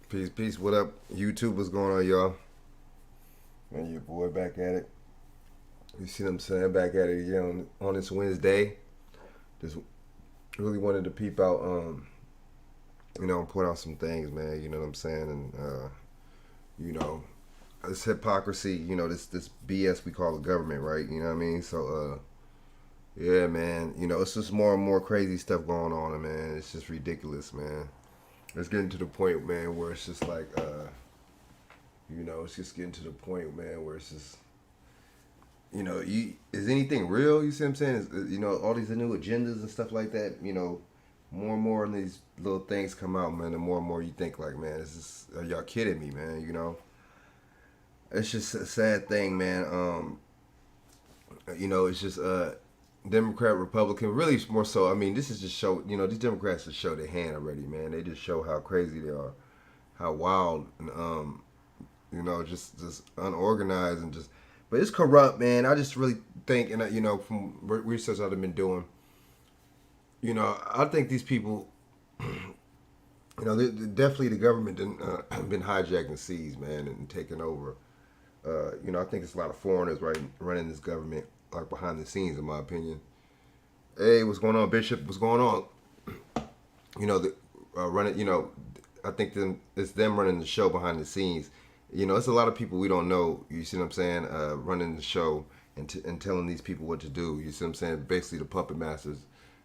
Peace, peace. What up, YouTube? What's going on, y'all? Man, your boy back at it. You see what I'm saying? Back at it again on this Wednesday. Just really wanted to peep out, and point out some things, man. You know what I'm saying? And you know, this hypocrisy. This BS we call the government, right? You know what I mean? So, yeah, man. It's just more and more crazy stuff going on, man. It's just ridiculous, man. It's getting to the point, man, where it's just like, it's just getting to the point, man, where it's just, is anything real? You see what I'm saying? All these new agendas and stuff like that. More and more of these little things come out, man. The more and more you think, like, man, are y'all kidding me, man? It's just a sad thing, man. It's just Democrat, Republican, really more so. I mean, this is just show. These Democrats just show their hand already, man. They just show how crazy they are, how wild, and just unorganized and just. But it's corrupt, man. I just really think, and from research I've been doing, I think these people, definitely the government been hijacking seas, man, and taking over. I think it's a lot of foreigners right running this government, like behind the scenes, in my opinion. Hey, what's going on, Bishop? What's going on? Running. I think it's them running the show behind the scenes. It's a lot of people we don't know. You see what I'm saying? Running the show and telling these people what to do. You see what I'm saying? Basically, the puppet masters.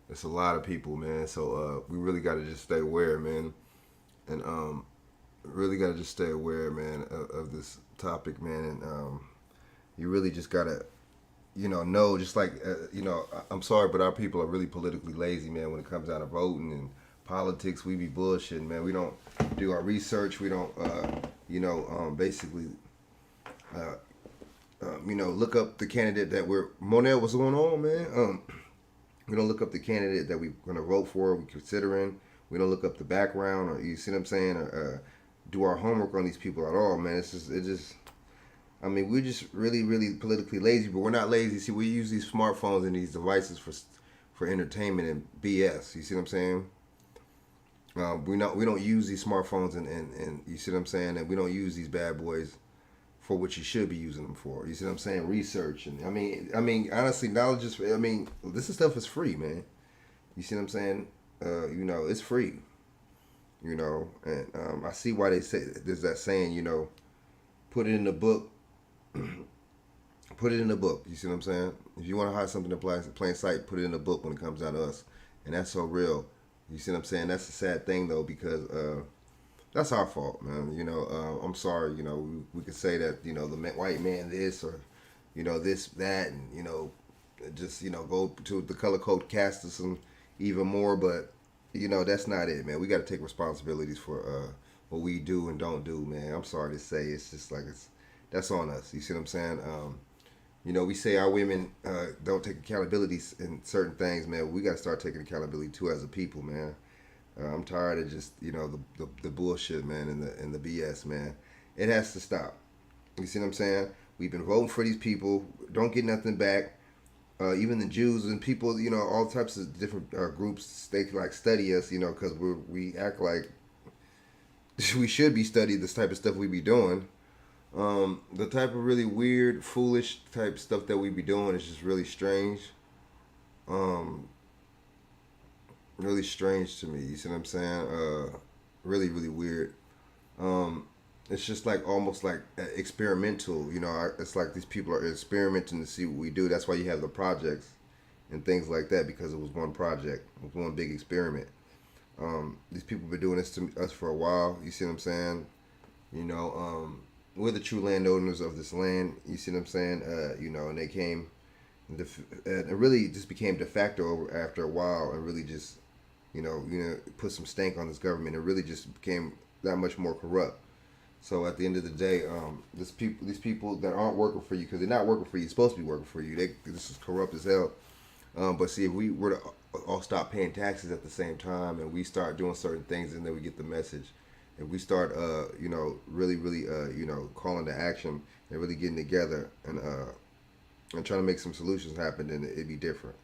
It's a lot of people, man. So we really got to just stay aware, man, and really got to just stay aware, man, of this topic, man. And you really just gotta, know, just like, I'm sorry, but our people are really politically lazy, man. When it comes down to voting and politics, we be bullshitting, man. We don't do our research. We don't, basically, look up the candidate that we're. Monel, what's going on, man? We don't look up the candidate that we're gonna vote for. We considering. We don't look up the background, or you see what I'm saying, or do our homework on these people at all, man. It just. I mean, we're just really, really politically lazy, but we're not lazy. See, we use these smartphones and these devices for entertainment and BS. You see what I'm saying? We don't use these smartphones and you see what I'm saying? And we don't use these bad boys for what you should be using them for. You see what I'm saying? Research and I mean honestly, knowledge is. I mean, this stuff is free, man. You see what I'm saying? It's free. And I see why they say there's that saying. Put it in the book. Put it in the book. You see what I'm saying? If you want to hide something in plain sight, put it in the book when it comes down to us. And that's so real. You see what I'm saying? That's a sad thing, though, because that's our fault, man. I'm sorry. We could say that, the white man this or, this, that, and, just, go to the color code cast us some even more. But, that's not it, man. We got to take responsibilities for what we do and don't do, man. I'm sorry to say. It's just like that's on us. You see what I'm saying? We say our women don't take accountability in certain things, man. We got to start taking accountability too as a people, man. I'm tired of just the bullshit, man, and the BS, man. It has to stop. You see what I'm saying? We've been voting for these people, don't get nothing back. Even the Jews and people, all types of different groups, they like study us, because we act like we should be studied this type of stuff we be doing. The type of really weird, foolish type stuff that we be doing is just really strange. Um, really strange to me. You see what I'm saying? Really, really weird. Um, it's just like almost like experimental. It's like these people are experimenting to see what we do. That's why you have the projects and things like that, because it was one project, it was one big experiment. These people have been doing this to us for a while. You see what I'm saying? You know, we're the true landowners of this land. You see what I'm saying? And they came, and it really just became de facto after a while, and really just, put some stank on this government. It really just became that much more corrupt. So at the end of the day, these people that aren't working for you, because they're not working for you, supposed to be working for you. This is corrupt as hell. But see, if we were to all stop paying taxes at the same time, and we start doing certain things, and then we get the message. If we start, really, really, calling to action and really getting together and trying to make some solutions happen, then it'd be different.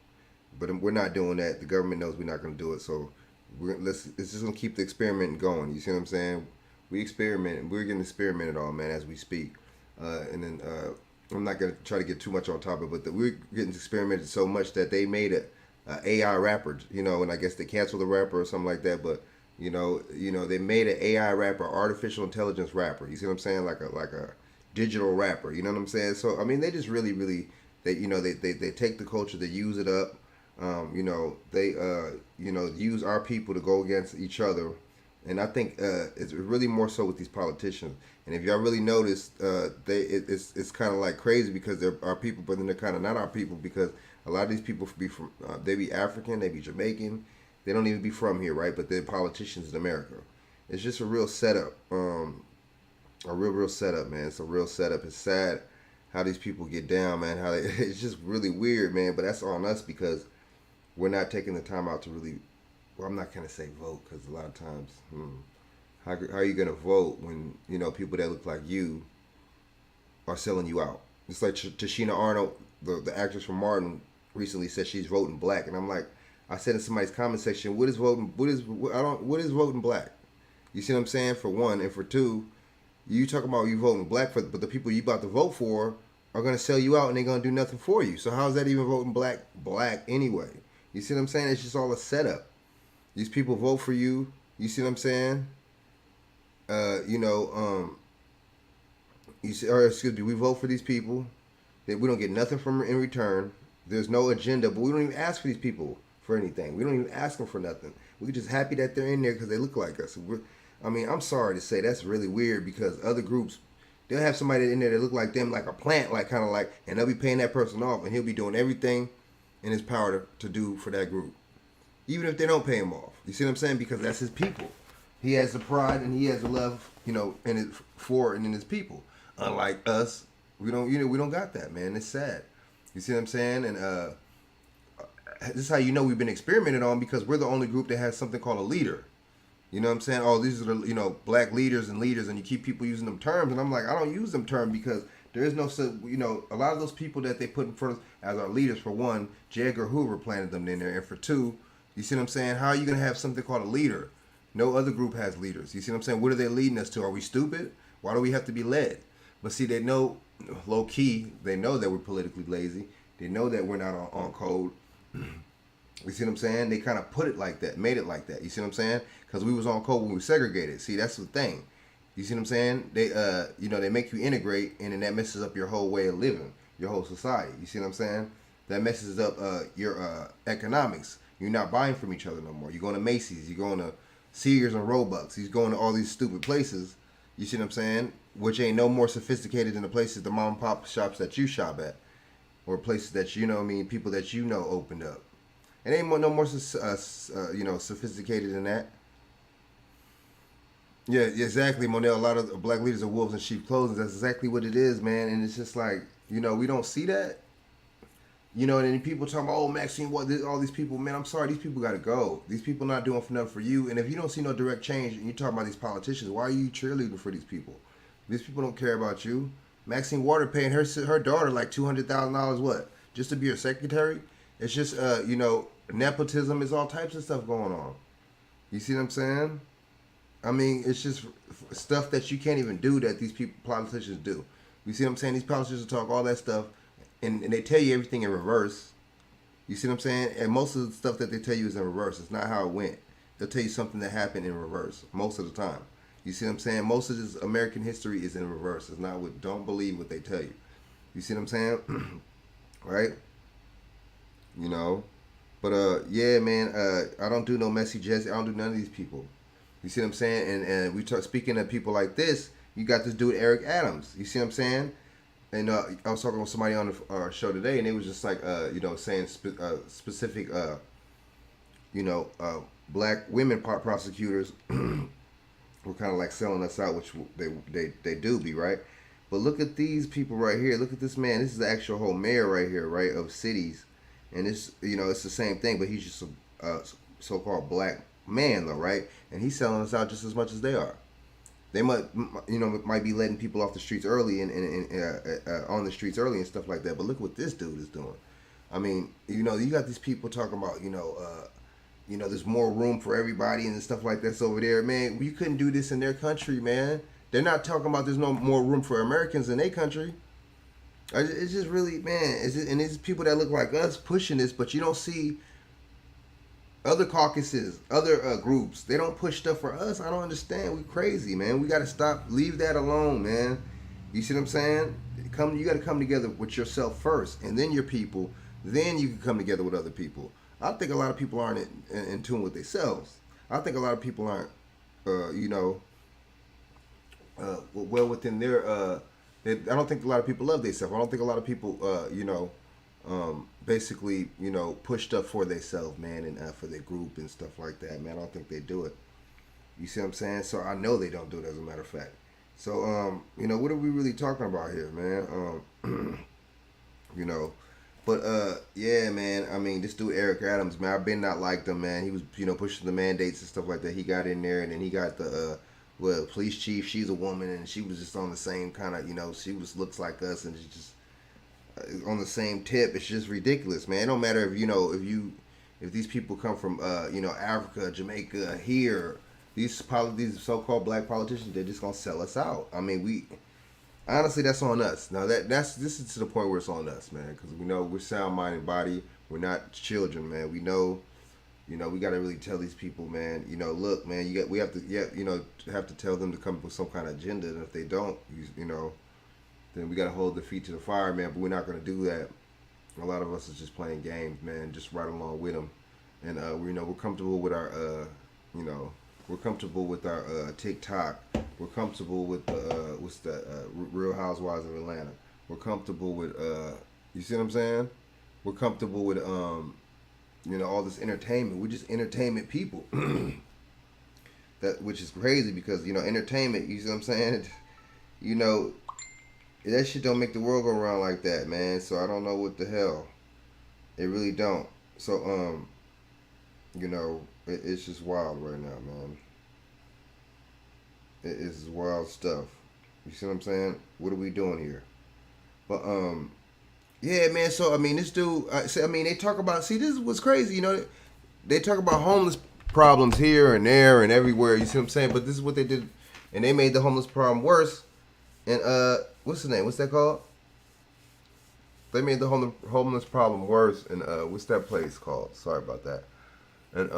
But we're not doing that. The government knows we're not going to do it, so it's just going to keep the experiment going. You see what I'm saying? We experiment. We're getting experimented on, man, as we speak. And then I'm not gonna try to get too much on topic, but we're getting experimented so much that they made a AI rapper, and I guess they canceled the rapper or something like that. But they made an AI rapper, artificial intelligence rapper. You see what I'm saying? Like a digital rapper. You know what I'm saying? So I mean, they just really, really, they take the culture, they use it up. They use our people to go against each other, and I think it's really more so with these politicians. And if y'all really notice, it's kind of like crazy because they're our people, but then they're kind of not our people because a lot of these people be from they be African, they be Jamaican, they don't even be from here, right? But they're politicians in America. It's just a real setup, a real setup, man. It's a real setup. It's sad how these people get down, man. It's just really weird, man. But that's on us because we're not taking the time out to really. Well, I'm not gonna say vote because a lot of times, how are you gonna vote when people that look like you are selling you out? It's like Tashina Arnold, the actress from Martin, recently said she's voting black, and I'm like, I said in somebody's comment section, what is voting? What is voting black? You see what I'm saying? For one, and for two, you talk about you voting black for, but the people you about to vote for are gonna sell you out and they're gonna do nothing for you. So how's that even voting black anyway? You see what I'm saying? It's just all a setup. These people vote for you. You see what I'm saying? You see, or excuse me, we vote for these people that we don't get nothing from in return. There's no agenda, but we don't even ask for these people for anything. We don't even ask them for nothing. We're just happy that they're in there because they look like us. I'm sorry to say that's really weird because other groups, they'll have somebody in there that look like them, like a plant, like kind of like, and they'll be paying that person off, and he'll be doing everything in his power to do for that group, even if they don't pay him off. You see what I'm saying? Because that's his people. He has the pride and he has the love, in it for and in his people. Unlike us, we don't got that, man. It's sad. You see what I'm saying? And this is how we've been experimented on because we're the only group that has something called a leader. You know what I'm saying? Oh, these are the black leaders, and you keep people using them terms, and I'm like, I don't use them terms because there is no a lot of those people that they put in front of as our leaders. For one, J. Edgar Hoover planted them in there, and for two, you see what I'm saying? How are you gonna have something called a leader? No other group has leaders. You see what I'm saying? What are they leading us to? Are we stupid? Why do we have to be led? But see, they know, low key, they know that we're politically lazy. They know that we're not on code. You see what I'm saying? They kind of put it like that, made it like that. You see what I'm saying? Because we was on code when we were segregated. See, that's the thing. You see what I'm saying? They, they make you integrate, and then that messes up your whole way of living, your whole society. You see what I'm saying? That messes up your economics. You're not buying from each other no more. You're going to Macy's. You're going to Sears and Roebucks. He's going to all these stupid places. You see what I'm saying? Which ain't no more sophisticated than the places, the mom and pop shops that you shop at, or places that people that opened up. It ain't no more sophisticated than that. Yeah, exactly, Monel. A lot of black leaders are wolves in sheep clothing. That's exactly what it is, man. And it's just like, we don't see that. And then people talking about, oh, Maxine, all these people, man, I'm sorry, these people got to go. These people not doing enough for you. And if you don't see no direct change and you talking about these politicians, why are you cheerleading for these people? These people don't care about you. Maxine Water paying her daughter like $200,000, what? Just to be her secretary? It's just, nepotism. Is all types of stuff going on. You see what I'm saying? I mean, it's just stuff that you can't even do that these politicians do. You see what I'm saying? These politicians talk all that stuff, and they tell you everything in reverse. You see what I'm saying? And most of the stuff that they tell you is in reverse. It's not how it went. They'll tell you something that happened in reverse most of the time. You see what I'm saying? Most of this American history is in reverse. It's not what. Don't believe what they tell you. You see what I'm saying? Right? But yeah, man. I don't do no messy Jesse. I don't do none of these people. You see what I'm saying? And we speaking of people like this. You got this dude Eric Adams. You see what I'm saying? And I was talking with somebody on the show today, and they was just like, saying specific, black women prosecutors were kind of like selling us out, which they do be, right? But look at these people right here. Look at this man. This is the actual whole mayor right here, right, of cities. And it's, it's the same thing, but he's just a so-called black man, though, right? And he's selling us out just as much as they are. They might be letting people off the streets early and on the streets early and stuff like that. But look what this dude is doing. I mean, you got these people talking about, there's more room for everybody and stuff like that's over there. Man, you couldn't do this in their country, man. They're not talking about there's no more room for Americans in their country. It's just really, man. And it's people that look like us pushing this, but you don't see other caucuses, other groups. They don't push stuff for us. I don't understand. We crazy, man. We got to stop. Leave that alone, man. You see what I'm saying? You got to come together with yourself first, and then your people. Then you can come together with other people. I think a lot of people aren't in tune with themselves. I think a lot of people aren't, well within their. I don't think a lot of people love themselves. I don't think a lot of people, basically, push stuff for themselves, man, and for their group and stuff like that, man. I don't think they do it. You see what I'm saying? So I know they don't do it, as a matter of fact. So, what are we really talking about here, man? Yeah, man. I mean, this dude Eric Adams, man. I've been not liked him, man. He was, pushing the mandates and stuff like that. He got in there, and then he got the police chief. She's a woman, and she was just on the same kind of, she looks like us, and she's just on the same tip. It's just ridiculous, man. It don't matter if these people come from, Africa, Jamaica, here. These so-called black politicians, they're just gonna sell us out. I mean, honestly, that's on us. Now this is to the point where it's on us, man, because we know we're sound-minded body. We're not children, man. We know, we got to really tell these people, man. Look, man, we have to tell them to come up with some kind of agenda, and if they don't, then we got to hold their feet to the fire, man. But we're not gonna do that. A lot of us is just playing games, man, just right along with them, and we're comfortable with our, we're comfortable with our TikTok. We're comfortable with what's that? Real Housewives of Atlanta. We're comfortable with you see what I'm saying? We're comfortable with all this entertainment. We're just entertainment people. Which is crazy because entertainment. You see what I'm saying? That shit don't make the world go around like that, man. So I don't know what the hell. It really don't. So it's just wild right now, man. It's wild stuff. You see what I'm saying? What are we doing here? But yeah, man. So I mean, this dude. They talk about. See, this is what's crazy. They talk about homeless problems here and there and everywhere. You see what I'm saying? But this is what they did, and they made the homeless problem worse. And what's the name? What's that called? They made the homeless problem worse. And what's that place called? Sorry about that. And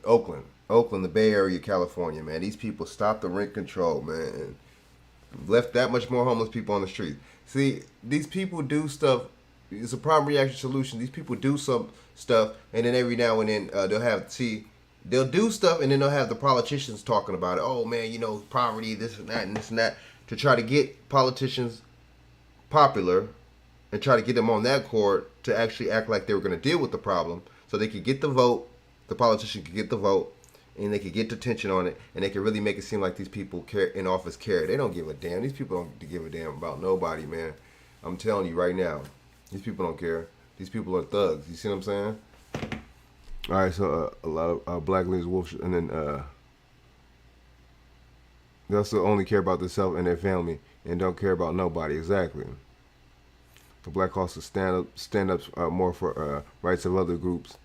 Oakland, the Bay Area, California, man. These people stopped the rent control, man, and left that much more homeless people on the street. See, these people do stuff. It's a problem reaction solution. These people do some stuff, and then every now and then they'll do stuff, and then they'll have the politicians talking about it. Oh man, poverty, this and that, and this and that, to try to get politicians popular and try to get them on that court to actually act like they were going to deal with the problem, so they could get the vote. The politician could get the vote, and they could get attention on it, and they could really make it seem like these people in office care. They don't give a damn. These people don't give a damn about nobody, man. I'm telling you right now, these people don't care. These people are thugs. You see what I'm saying? All right, so a lot of black leaders, and then they also only care about themselves and their family, and don't care about nobody. Exactly. The black also stand up more for rights of other groups,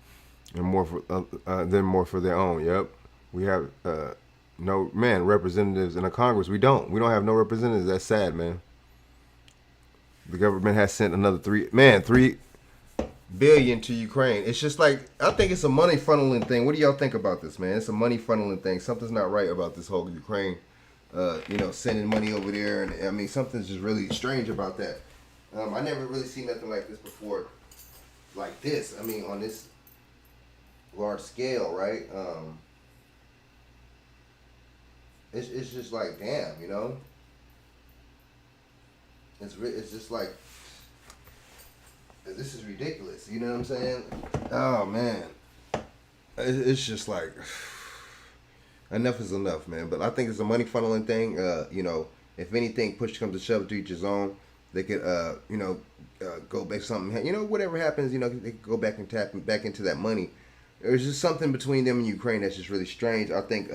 and more for their own. Yep, we have no representatives in the Congress. We don't have no representatives. That's sad, man. The government has sent another $3 billion to Ukraine. It's just like, I think it's a money funneling thing. What do y'all think about this, man? It's a money funneling thing. Something's not right about this whole Ukraine, sending money over there, and I mean something's just really strange about that. I never really seen nothing like this before, like this. I mean, on this large scale, right? It's just like, damn, It's just like, this is ridiculous. You know what I'm saying? Oh man, it's just like, enough is enough, man. But I think it's a money funneling thing. If anything, push comes to shove, to each his own. They could, go back something. Whatever happens, they could go back and tap back into that money. There's just something between them and Ukraine that's just really strange. I think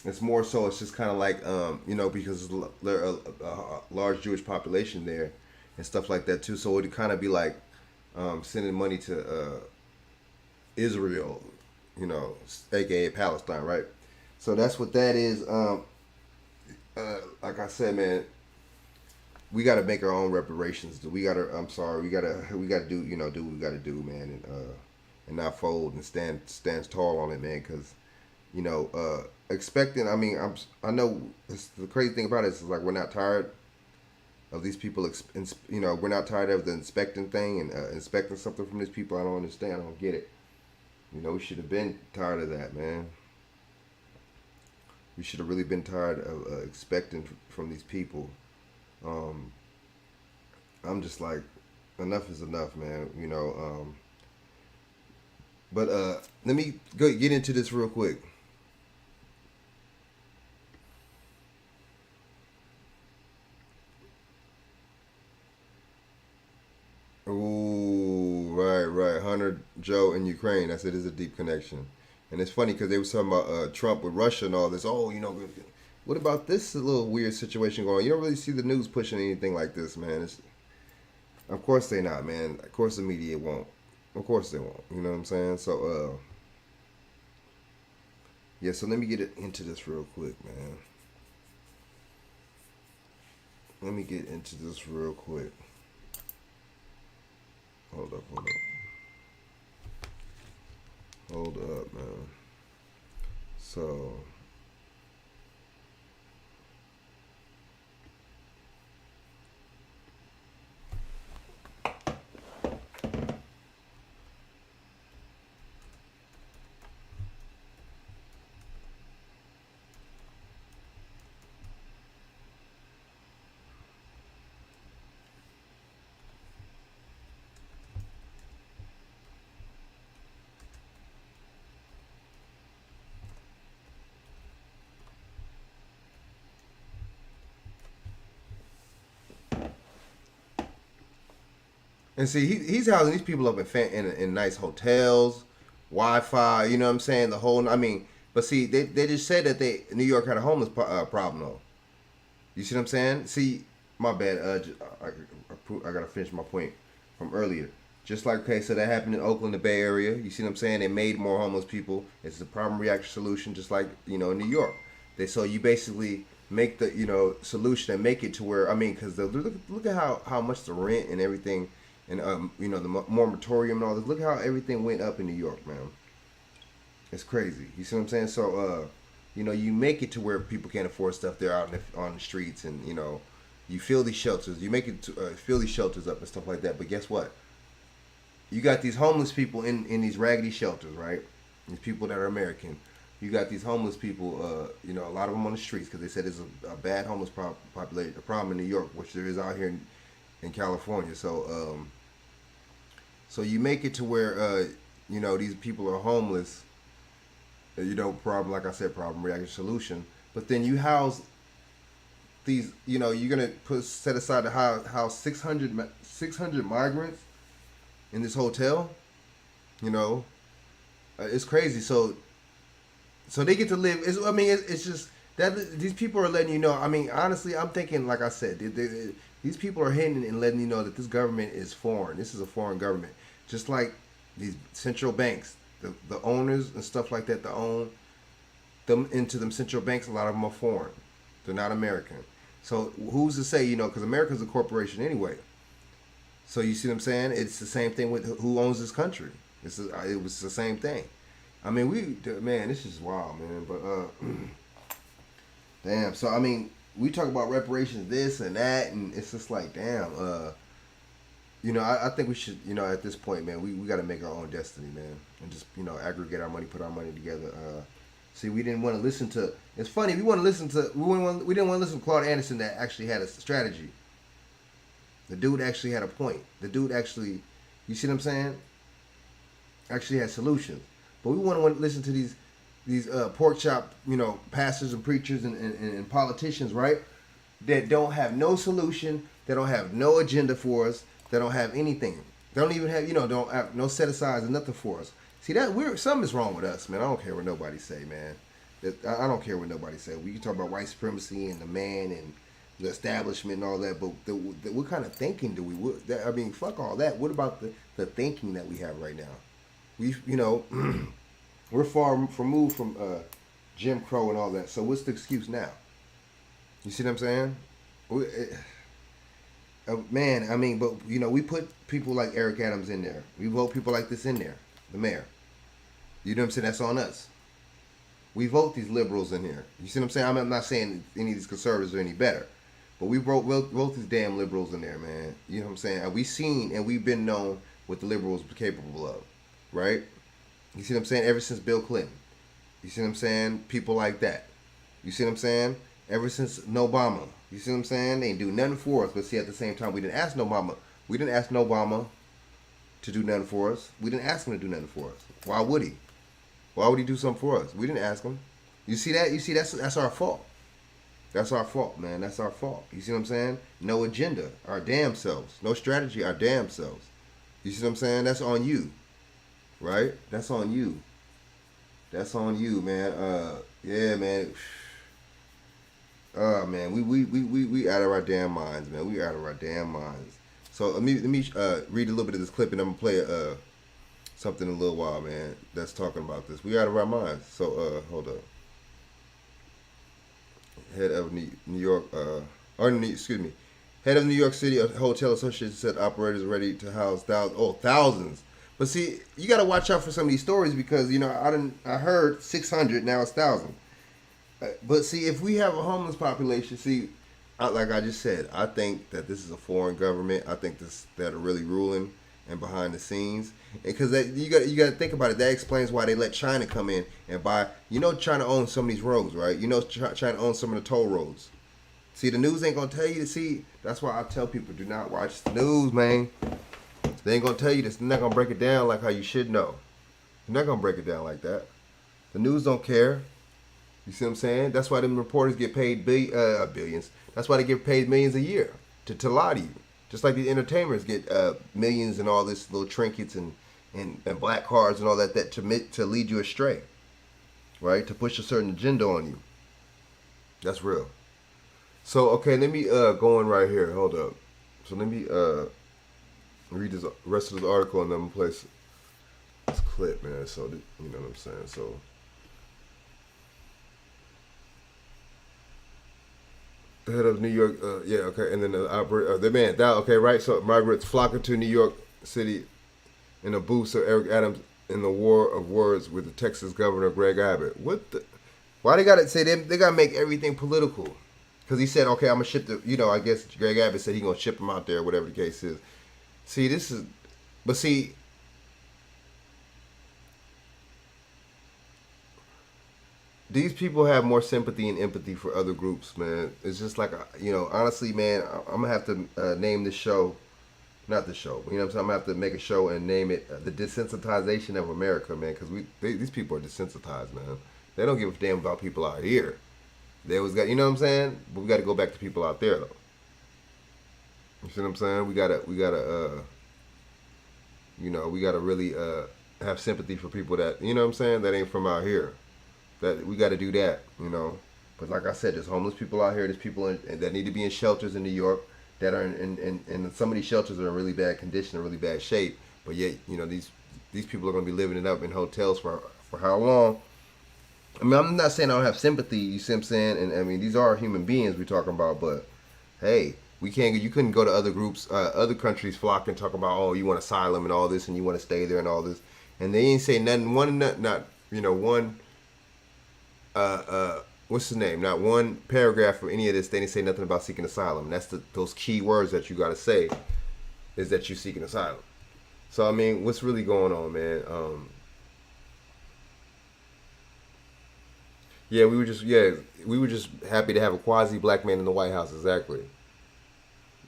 it's more so. It's just kind of like, because there's a large Jewish population there and stuff like that too. So it'd kind of be like sending money to Israel, aka Palestine, right? So that's what that is. Like I said, man, we got to make our own reparations. We got to. I'm sorry. We got to do. Do what we got to do, man, and not fold and stands tall on it, man. Because expecting. I mean, I know the crazy thing about it is like we're not tired of these people. We're not tired of the inspecting thing and inspecting something from these people. I don't understand. I don't get it. We should have been tired of that, man. We should have really been tired of expecting from these people. Um, I'm just like, enough is enough, man. But let me go get into this real quick. Ooh, right. Hunter Joe in Ukraine. That's it. Is a deep connection, and it's funny because they were talking about Trump with Russia and all this. Oh, what about this little weird situation going on? You don't really see the news pushing anything like this, man. Of course they not, man. Of course the media won't. Of course they won't. You know what I'm saying? So, yeah. So let me get into this real quick, man. Let me get into this real quick. Hold up. Hold up, man. So, and see, he's housing these people up in nice hotels, Wi-Fi. You know what I'm saying? The whole. I mean, but see, they just said that New York had a homeless problem though. You see what I'm saying? See, my bad. I gotta finish my point from earlier. Just like, okay, so that happened in Oakland, the Bay Area. You see what I'm saying? They made more homeless people. It's a problem reaction solution, just like in New York. So you basically make the solution and make it to where, I mean, because look at how much the rent and everything, and the moratorium and all this. Look how everything went up in New York, man. It's crazy. You see what I'm saying? So you make it to where people can't afford stuff. They're out on the streets, and you fill these shelters. You make it to fill these shelters up and stuff like that. But guess what? You got these homeless people in these raggedy shelters, right? These people that are American. You got these homeless people, a lot of them on the streets because they said there's a bad homeless population, a problem in New York, which there is out here in California. So you make it to where, these people are homeless. Problem, like I said, problem, reaction, solution. But then you house these, you're going to set aside to house 600 migrants in this hotel. It's crazy. So they get to live. It's just that these people are letting you know. I mean, honestly, I'm thinking, like I said, these people are hinting and letting you know that this government is foreign. This is a foreign government. Just like these central banks, the owners and stuff like that, that own them into them central banks, a lot of them are foreign. They're not American. So who's to say, because America's a corporation anyway. So you see what I'm saying? It's the same thing with who owns this country. It was the same thing. I mean, this is wild, man. But damn. So I mean, we talk about reparations, this and that, and it's just like, damn. I think we should, at this point, man, we got to make our own destiny, man, and just aggregate our money, put our money together. See, we didn't want to listen to. It's funny. We didn't want to listen to Claude Anderson that actually had a strategy. The dude actually had a point. The dude actually, you see what I'm saying? Actually had solutions. But we want to listen to these pork chop, pastors and preachers and politicians, right? That don't have no solution. They don't have no agenda for us. They don't have anything. They don't even have, don't have no set asides and nothing for us. See that something's wrong with us, man. I don't care what nobody say, man. I don't care what nobody say. We can talk about white supremacy and the man and the establishment and all that, but what kind of thinking do we? Fuck all that. What about the thinking that we have right now? We, we're far removed from Jim Crow and all that. So what's the excuse now? You see what I'm saying? Man, I mean, but we put people like Eric Adams in there. We vote people like this in there. The mayor. You know what I'm saying? That's on us. We vote these liberals in here. You see what I'm saying? I'm not saying any of these conservatives are any better, but we wrote these damn liberals in there, man. You know what I'm saying? And we seen and we've been known what the liberals were capable of, right? You see what I'm saying? Ever since Bill Clinton. You see what I'm saying? People like that. You see what I'm saying? Ever since Obama. You see what I'm saying? They ain't do nothing for us, but see at the same time we didn't ask Obama. We didn't ask Obama to do nothing for us. We didn't ask him to do nothing for us. Why would he? Why would he do something for us? We didn't ask him. You see that? You see that's our fault. That's our fault, man. That's our fault. You see what I'm saying? No agenda. Our damn selves. No strategy. Our damn selves. You see what I'm saying? That's on you. Right? That's on you. That's on you, man. Yeah, man. Man, we out of our damn minds, man. We out of our damn minds. So let me read a little bit of this clip, and I'm gonna play something in a little while, man. That's talking about this. We out of our minds. So hold up. Head of New York, excuse me. Head of New York City Hotel Association said operators are ready to house thousands. But see, you got to watch out for some of these stories because I heard 600, now it's 1,000. But see, if we have a homeless population, see, like I just said, I think that this is a foreign government. I think that are really ruling and behind the scenes, because you got to think about it. That explains why they let China come in and buy. China owns some of these roads, right? China owns some of the toll roads. See, the news ain't gonna tell you to see. That's why I tell people do not watch the news, man. They ain't gonna tell you this. They're not gonna break it down like how you should know. They're not gonna break it down like that. The news don't care. You see what I'm saying? That's why them reporters get paid billions. That's why they get paid millions a year to lie to you. Just like the entertainers get millions and all this little trinkets and black cards and all that to lead you astray, right? To push a certain agenda on you. That's real. So okay, let me go in right here. Hold up. So let me read this rest of this article and then I'm gonna play this clip, man. So you know what I'm saying. So. The head of New York, yeah, okay, and then okay, right. So migrants flocking to New York City in a boost of Eric Adams in the war of words with the Texas Governor Greg Abbott. What the? Why they gotta say they gotta make everything political? Because he said, okay, I'm gonna ship I guess Greg Abbott said he gonna ship them out there, whatever the case is. See, but see. These people have more sympathy and empathy for other groups, man. It's just like, honestly, man, I'm going to have to name this show, not the show, you know what I'm saying? I'm going to have to make a show and name it The Desensitization of America, man, because these people are desensitized, man. They don't give a damn about people out here. They always got, you know what I'm saying? But we got to go back to people out there, though. You see what I'm saying? We gotta really have sympathy for people that, you know what I'm saying, that ain't from out here. That we got to do that, But like I said, there's homeless people out here. There's people that need to be in shelters in New York that are in some of these shelters are in really bad condition, really bad shape. But yet, these people are going to be living it up in hotels for how long? I mean, I'm not saying I don't have sympathy. You see what I'm saying? And I mean, these are human beings we're talking about. But hey, you couldn't go to other groups, other countries flock and talk about, oh, you want asylum and all this, and you want to stay there and all this, and they ain't say nothing. What's his name? Not one paragraph or any of this. They didn't say nothing about seeking asylum. And that's those key words that you got to say is that you're seeking asylum. So I mean, what's really going on, man? We were just happy to have a quasi black man in the White House. Exactly.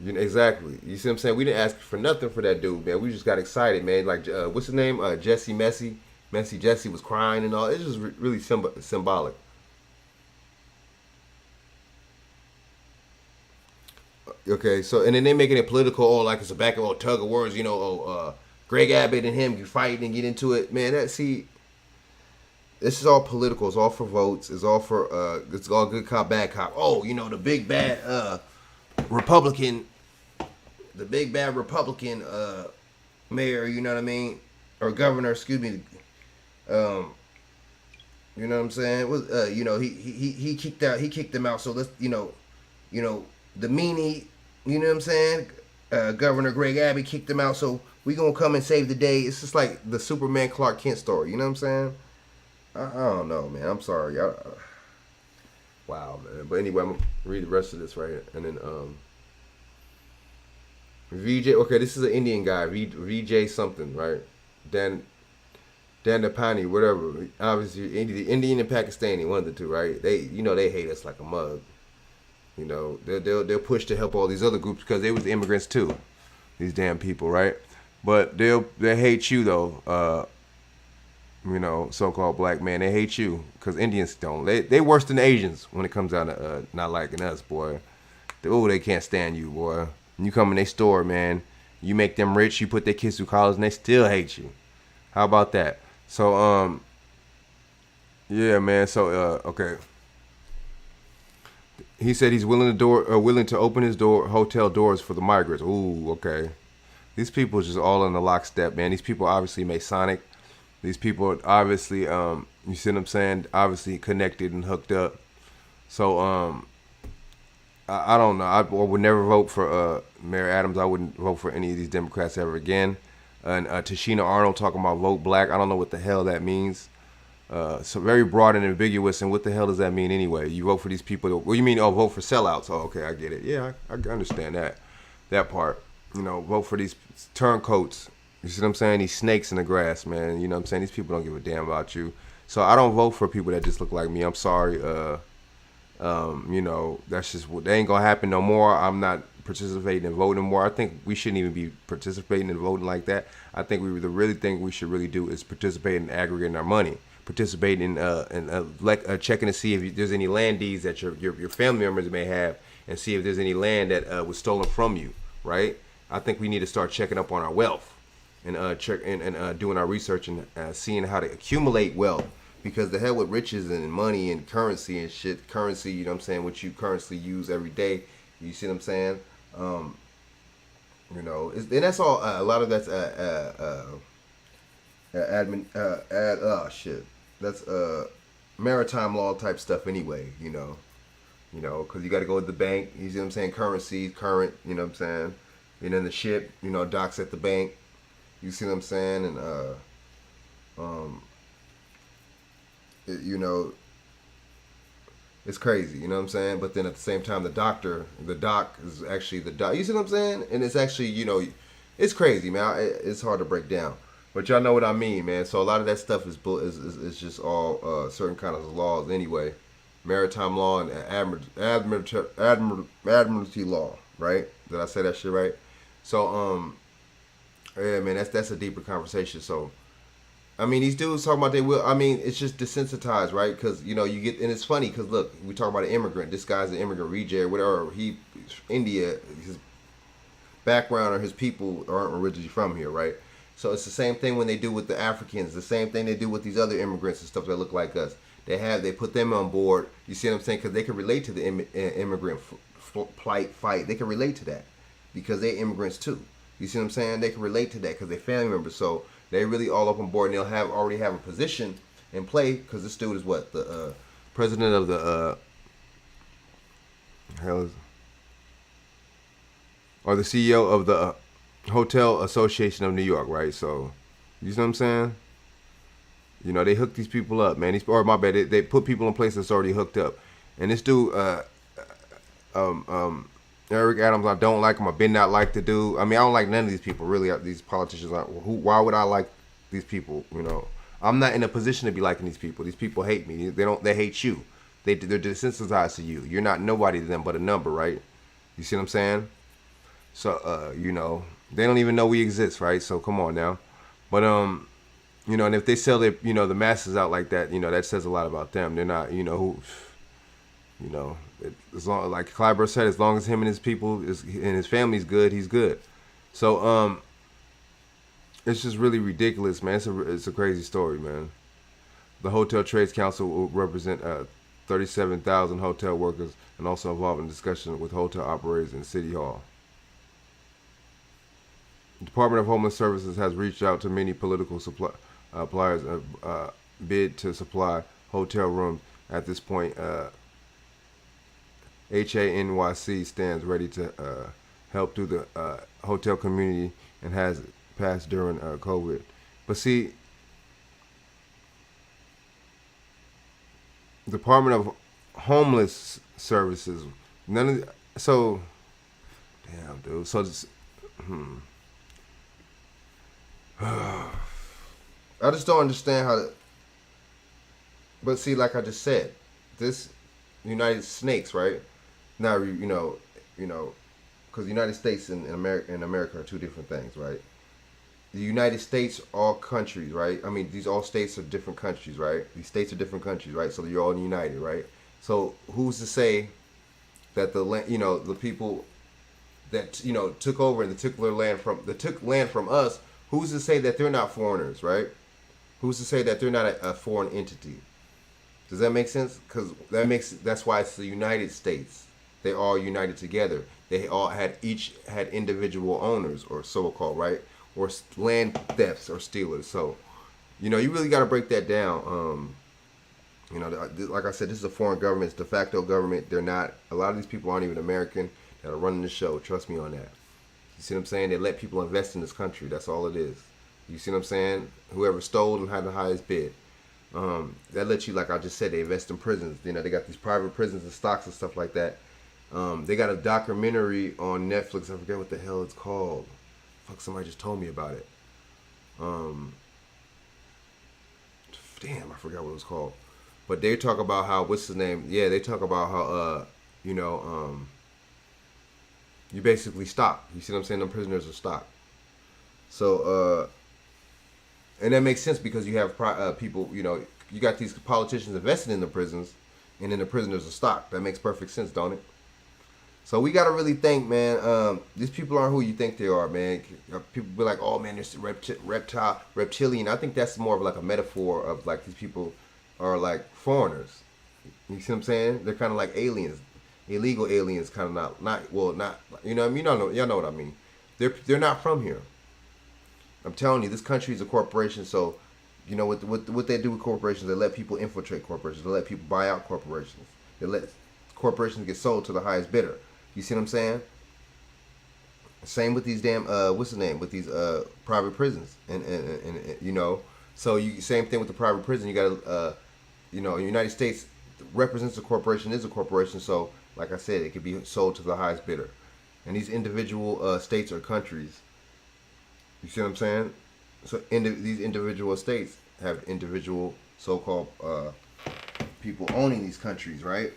Exactly. You see what I'm saying? We didn't ask for nothing for that dude, man. We just got excited, man. Like, what's his name? Jesse Messy Jesse was crying and all. It's just really symbolic. Okay, so and then they making it political, like it's a back of tug of words, Greg Abbott and him, you fight and get into it, man. This is all political. It's all for votes. It's all good cop, bad cop. Oh, the big bad Republican, mayor. You know what I mean? or governor, excuse me, um, you know what I'm saying? Was you know he kicked them out. So let's you know the meanie, you know what I'm saying? Governor Greg Abbey kicked them out. So we gonna come and save the day. It's just like the Superman Clark Kent story. You know what I'm saying? I don't know, man. I'm sorry. Wow, man. But anyway, I'm gonna read the rest of this right here, and then VJ. Okay, this is an Indian guy. VJ something, right? Dan Dandapani, whatever. Obviously, Indian and Pakistani, one of the two, right? They hate us like a mug. They'll push to help all these other groups because they was immigrants too. These damn people, right? But they hate you though. So-called black man, they hate you because Indians don't. They worse than Asians when it comes down to not liking us, boy. They can't stand you, boy. You come in their store, man. You make them rich. You put their kids through college, and they still hate you. How about that? So, yeah, man. So, okay. He said he's willing to open his hotel doors for the migrants. Ooh, okay. These people just all in the lockstep, man. These people obviously Masonic. These people are obviously, you see what I'm saying? Obviously connected and hooked up. So, I don't know. I would never vote for Mayor Adams. I wouldn't vote for any of these Democrats ever again. And Tashina Arnold talking about vote black. I don't know what the hell that means. So very broad and ambiguous. And what the hell does that mean anyway? You vote for these people. Well, you mean, vote for sellouts. Oh, okay, I get it. Yeah, I understand that part. Vote for these turncoats. You see what I'm saying? These snakes in the grass, man. You know what I'm saying? These people don't give a damn about you. So I don't vote for people that just look like me. I'm sorry. That's just what, that ain't gonna happen no more. I'm not participating in voting more. I think we shouldn't even be participating in voting like that. I think the really thing we should really do is participate in aggregating our money, participate in checking to see if there's any land deeds that your family members may have, and see if there's any land that was stolen from you. Right? I think we need to start checking up on our wealth and doing our research and seeing how to accumulate wealth. Because the hell with riches and money and currency and shit. Currency, you know what I'm saying, what you currently use every day. You see what I'm saying? And that's all. A lot of that's shit. That's maritime law type stuff anyway. Because you got to go to the bank. You see what I'm saying? Currency, current. You know what I'm saying? And then the ship, docks at the bank. You see what I'm saying? And it's crazy, you know what I'm saying? But then at the same time, the dock is actually the doc. You see what I'm saying? And it's actually, it's crazy, man. It's hard to break down, but y'all know what I mean, man. So a lot of that stuff is just all certain kind of laws anyway, maritime law and admiralty law, right? Did I say that shit right? So yeah, man, that's a deeper conversation. So. I mean, these dudes talking about they will. I mean, it's just desensitized, right? Because you get, and it's funny because look, we talk about an immigrant. This guy's an immigrant, Rejay, or whatever. India, his background or his people aren't originally from here, right? So it's the same thing when they do with the Africans. The same thing they do with these other immigrants and stuff that look like us. They put them on board. You see what I'm saying? Because they can relate to the immigrant plight fight. They can relate to that because they're immigrants too. You see what I'm saying? They can relate to that because they're family members. So. They really all up on board, and they'll already have a position in play because this dude is what the president of the or the CEO of the Hotel Association of New York, right? So, you know what I'm saying? They hook these people up, man. My bad, they put people in place that's already hooked up, and this dude, Eric Adams, I don't like him. I've been not like the dude. I mean, I don't like none of these people, really. These politicians, why would I like these people? I'm not in a position to be liking these people. These people hate me. They hate you. They're desensitized to you. You're not nobody to them but a number, right? You see what I'm saying? So, they don't even know we exist, right? So come on now. But, and if they sell their, the masses out like that, that says a lot about them. They're not, as long, like Clyburn said, as long as him and his people and his family's good, he's good. So it's just really ridiculous, man. It's a crazy story, man. The Hotel Trades Council will represent 37,000 hotel workers and also involved in discussion with hotel operators in City Hall. Department of Homeless Services has reached out to many political suppliers bid to supply hotel rooms. At this point, HANYC stands ready to help through the hotel community and has passed during COVID. But see, Department of Homeless Services, none of so damn dude. So this, I just don't understand how. But see, like I just said, this United Snakes, right? Now because the United States and America are two different things, right? The United States, all countries, right? I mean, these all states are different countries, right? These states are different countries, right? So you're all united, right? So who's to say that the people that took over and took land from us? Who's to say that they're not foreigners, right? Who's to say that they're not a foreign entity? Does that make sense? Because that's why it's the United States. They all united together. They all each had individual owners, or so-called, right? Or land thefts or stealers. So, you really got to break that down. Like I said, this is a foreign government. It's de facto government. They're not. A lot of these people aren't even American that are running the show. Trust me on that. You see what I'm saying? They let people invest in this country. That's all it is. You see what I'm saying? Whoever stole and had the highest bid. That lets you, like I just said, they invest in prisons. They got these private prisons and stocks and stuff like that. They got a documentary on Netflix. I forget what the hell it's called. Fuck, somebody just told me about it. Damn, I forgot what it was called. But they talk about how, what's his name? Yeah, they talk about how, you basically stock. You see what I'm saying? Them prisoners are stock. So, and that makes sense because you have people, you got these politicians invested in the prisons, and then the prisoners are stock. That makes perfect sense, don't it? So we got to really think, man, these people aren't who you think they are, man. People be like, oh, man, they're reptilian. I think that's more of like a metaphor of like these people are like foreigners. You see what I'm saying? They're kind of like aliens, illegal aliens, kind of not, you know what I mean? Y'all know what I mean. They're not from here. I'm telling you, this country is a corporation, so what they do with corporations, they let people infiltrate corporations. They let people buy out corporations. They let corporations get sold to the highest bidder. You see what I'm saying? Same with these damn what's the name? With these private prisons, and so same thing with the private prison. You got United States represents a corporation, is a corporation. So like I said, it could be sold to the highest bidder, and these individual states or countries. You see what I'm saying? So these individual states have individual so-called people owning these countries, right?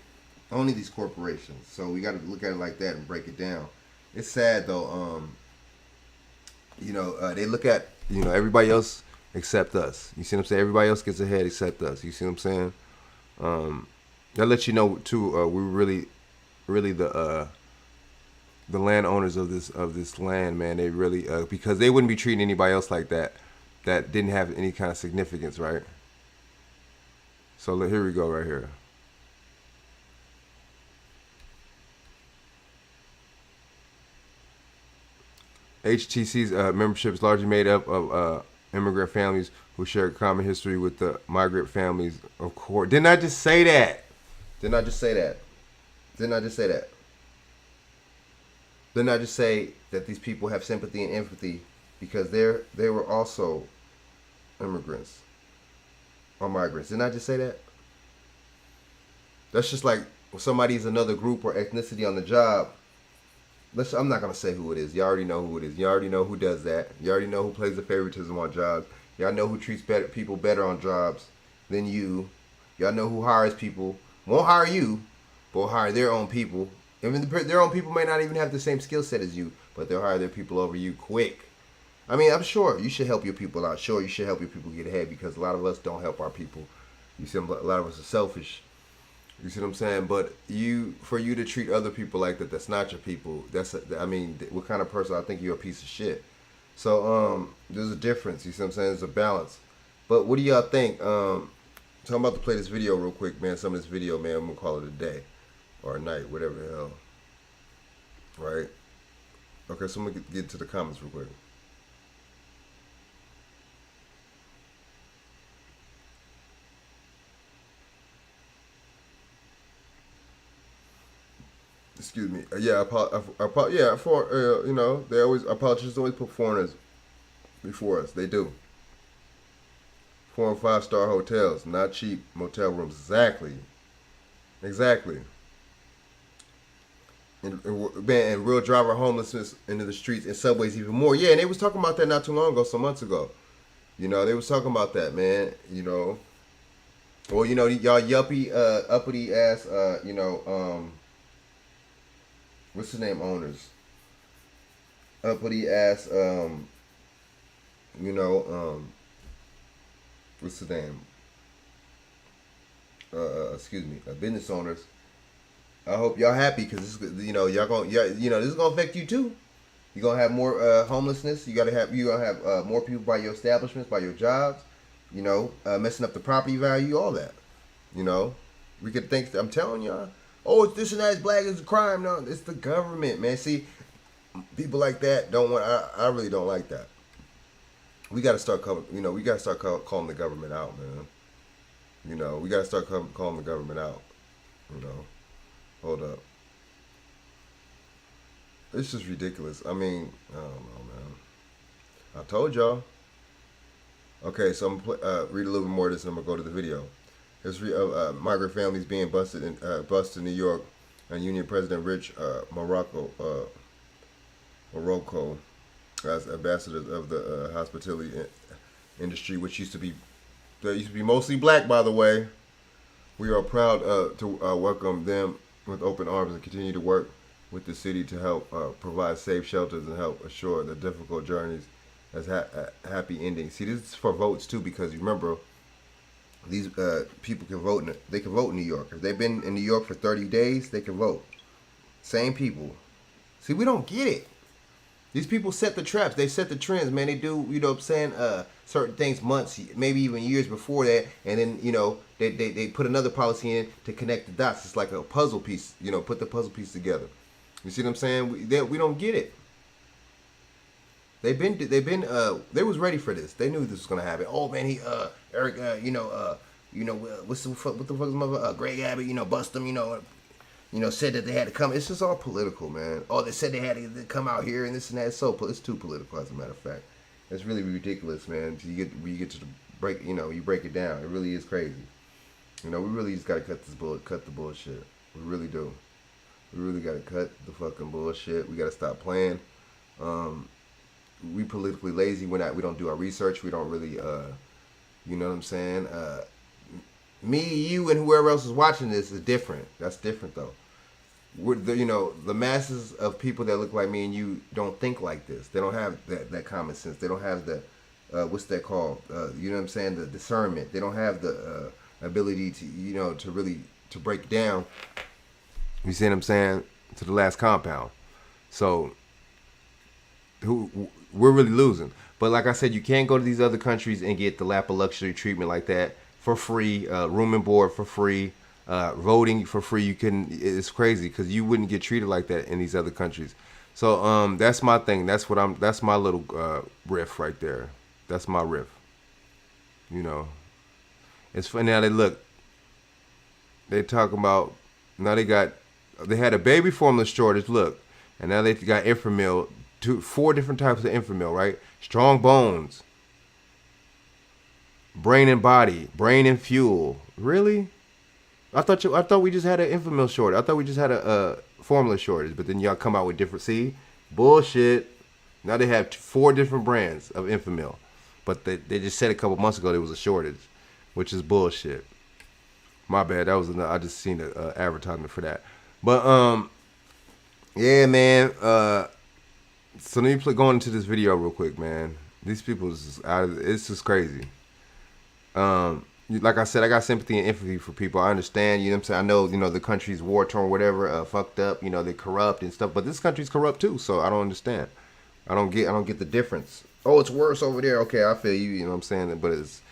Owning these corporations. So we got to look at it like that and break it down. It's sad though. They look at everybody else except us. You see what I'm saying? Everybody else gets ahead except us. You see what I'm saying? That lets you know too. We're really the landowners of this land, man. They really because they wouldn't be treating anybody else like that didn't have any kind of significance, right? So here we go, right here. HTC's membership is largely made up of immigrant families who share a common history with the migrant families, of course. Didn't I just say that? Didn't I just say that? Didn't I just say that? Didn't I just say that these people have sympathy and empathy because they were also immigrants or migrants? Didn't I just say that? That's just like when somebody's another group or ethnicity on the job. I'm not going to say who it is. You already know who it is. You already know who does that. You already know who plays the favoritism on jobs. Y'all know who treats people better on jobs than you. Y'all know who hires people. Won't hire you, but will hire their own people. Even their own people may not even have the same skill set as you, but they'll hire their people over you quick. I mean, I'm sure you should help your people out. Sure, you should help your people get ahead because a lot of us don't help our people. You see, a lot of us are selfish. You see what I'm saying? But for you to treat other people like that, that's not your people. What kind of person? I think you're a piece of shit. So there's a difference. You see what I'm saying? There's a balance. But what do y'all think? So I'm about to play this video real quick, man. Some of this video, man. I'm gonna call it a day or a night, whatever the hell. Right? Okay, so I'm gonna get to the comments real quick. excuse me. Yeah, yeah. For they always our politicians always put foreigners before us. They do. 4 and 5 star hotels, not cheap motel rooms. Exactly, exactly. And real driver homelessness into the streets and subways even more. Yeah, and they was talking about that not too long ago, some months ago. They was talking about that, man. Well, y'all yuppie, uppity ass, what's the name owners? Uppity ass, you know, what's the name? Excuse me, business owners. I hope y'all happy because y'all this is gonna affect you too. You're gonna have more homelessness. You're gonna have more people by your establishments, by your jobs. Messing up the property value, all that. You know, we could think. I'm telling y'all. Oh, it's this and that. It's black. It's a crime. No, it's the government, man. See, people like that don't want. I really don't like that. We got to start calling. We got to start calling the government out, man. We got to start calling the government out. Hold up. It's just ridiculous. I mean, I don't know, man. I told y'all. Okay, so I'm gonna read a little bit more of this, and I'm gonna go to the video. History of migrant families being busted in New York, and Union President Rich Morocco, as ambassador of the hospitality industry, which used to be mostly black, by the way. We are proud to welcome them with open arms and continue to work with the city to help provide safe shelters and help assure the difficult journeys as happy endings. See, this is for votes too, because remember, these people can vote. They can vote in New York. If they've been in New York for 30 days, they can vote. Same people. See, we don't get it. These people set the traps. They set the trends, man. They do, what I'm saying, certain things months, maybe even years before that, and then, they put another policy in to connect the dots. It's like a puzzle piece, put the puzzle piece together. You see what I'm saying? We don't get it. They was ready for this. They knew this was gonna happen. Oh man, Eric, what the fuck is mother, Greg Abbott, bust them, said that they had to come. It's just all political, man. Oh, they said they had to come out here and this and that. It's too political, as a matter of fact. It's really ridiculous, man. You get to the break, you break it down. It really is crazy. We really just gotta cut the bullshit. We really do. We really gotta cut the fucking bullshit. We gotta stop playing. We politically lazy. We don't do our research. We don't really, you know what I'm saying? Me, you, and whoever else is watching this is different. That's different though. The masses of people that look like me and you don't think like this. They don't have that common sense. They don't have the, what's that called? You know what I'm saying? The discernment. They don't have the ability to, to break down. You see what I'm saying? To the last compound. So, we're really losing. But like I said, you can't go to these other countries and get the lap of luxury treatment like that for free, room and board for free, voting for free. It's crazy because you wouldn't get treated like that in these other countries. So that's my thing. That's my little riff right there. That's my riff. It's funny now. They talking about now they had a baby formula shortage. Look, and now they got Infamil. 4 different types of Infamil, right? Strong bones, brain and body, brain and fuel. Really? I thought we just had an Infamil shortage. I thought we just had a formula shortage. But then y'all come out with different. See, bullshit. Now they have 4 different brands of Infamil, but they just said a couple months ago there was a shortage, which is bullshit. My bad. I just seen the advertisement for that. But yeah, man. So let me go into this video real quick, man. These people it's just crazy. Like I said, I got sympathy and empathy for people. I understand, you know what I'm saying? I know, the country's war torn, whatever, fucked up, they corrupt and stuff, but this country's corrupt too, so I don't understand. I don't get the difference. Oh, it's worse over there. Okay, I feel you, you know what I'm saying? But it's,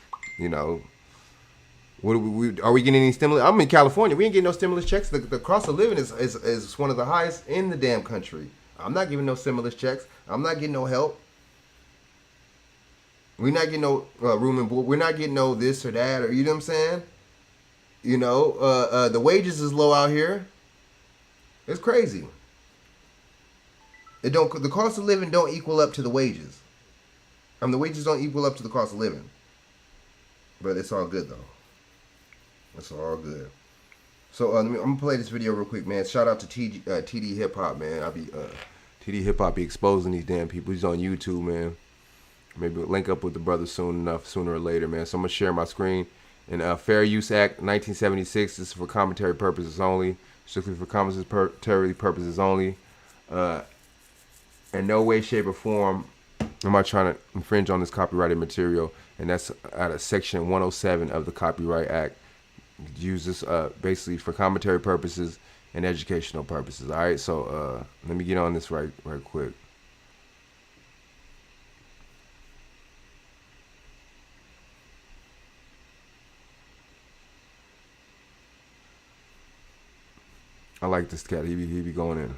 what are we getting any stimulus? I'm in California. We ain't getting no stimulus checks. The cost of living is one of the highest in the damn country. I'm not giving no stimulus checks. I'm not getting no help. We're not getting no room and board. We're not getting no this or that, or you know what I'm saying? The wages is low out here. It's crazy. It don't. The cost of living don't equal up to the wages. The wages don't equal up to the cost of living. But it's all good though. It's all good. So I'm gonna play this video real quick, man. Shout out to TD Hip Hop, man. TD Hip Hop be exposing these damn people. He's on YouTube, man. Maybe we'll link up with the brother sooner or later, man. So I'm gonna share my screen. And Fair Use Act 1976. This is for commentary purposes only. Strictly for commentary purposes only. In no way, shape, or form am I trying to infringe on this copyrighted material. And that's out of Section 107 of the Copyright Act. Use this basically for commentary purposes and educational purposes. All right, so let me get on this right quick. I like this cat. He be going in.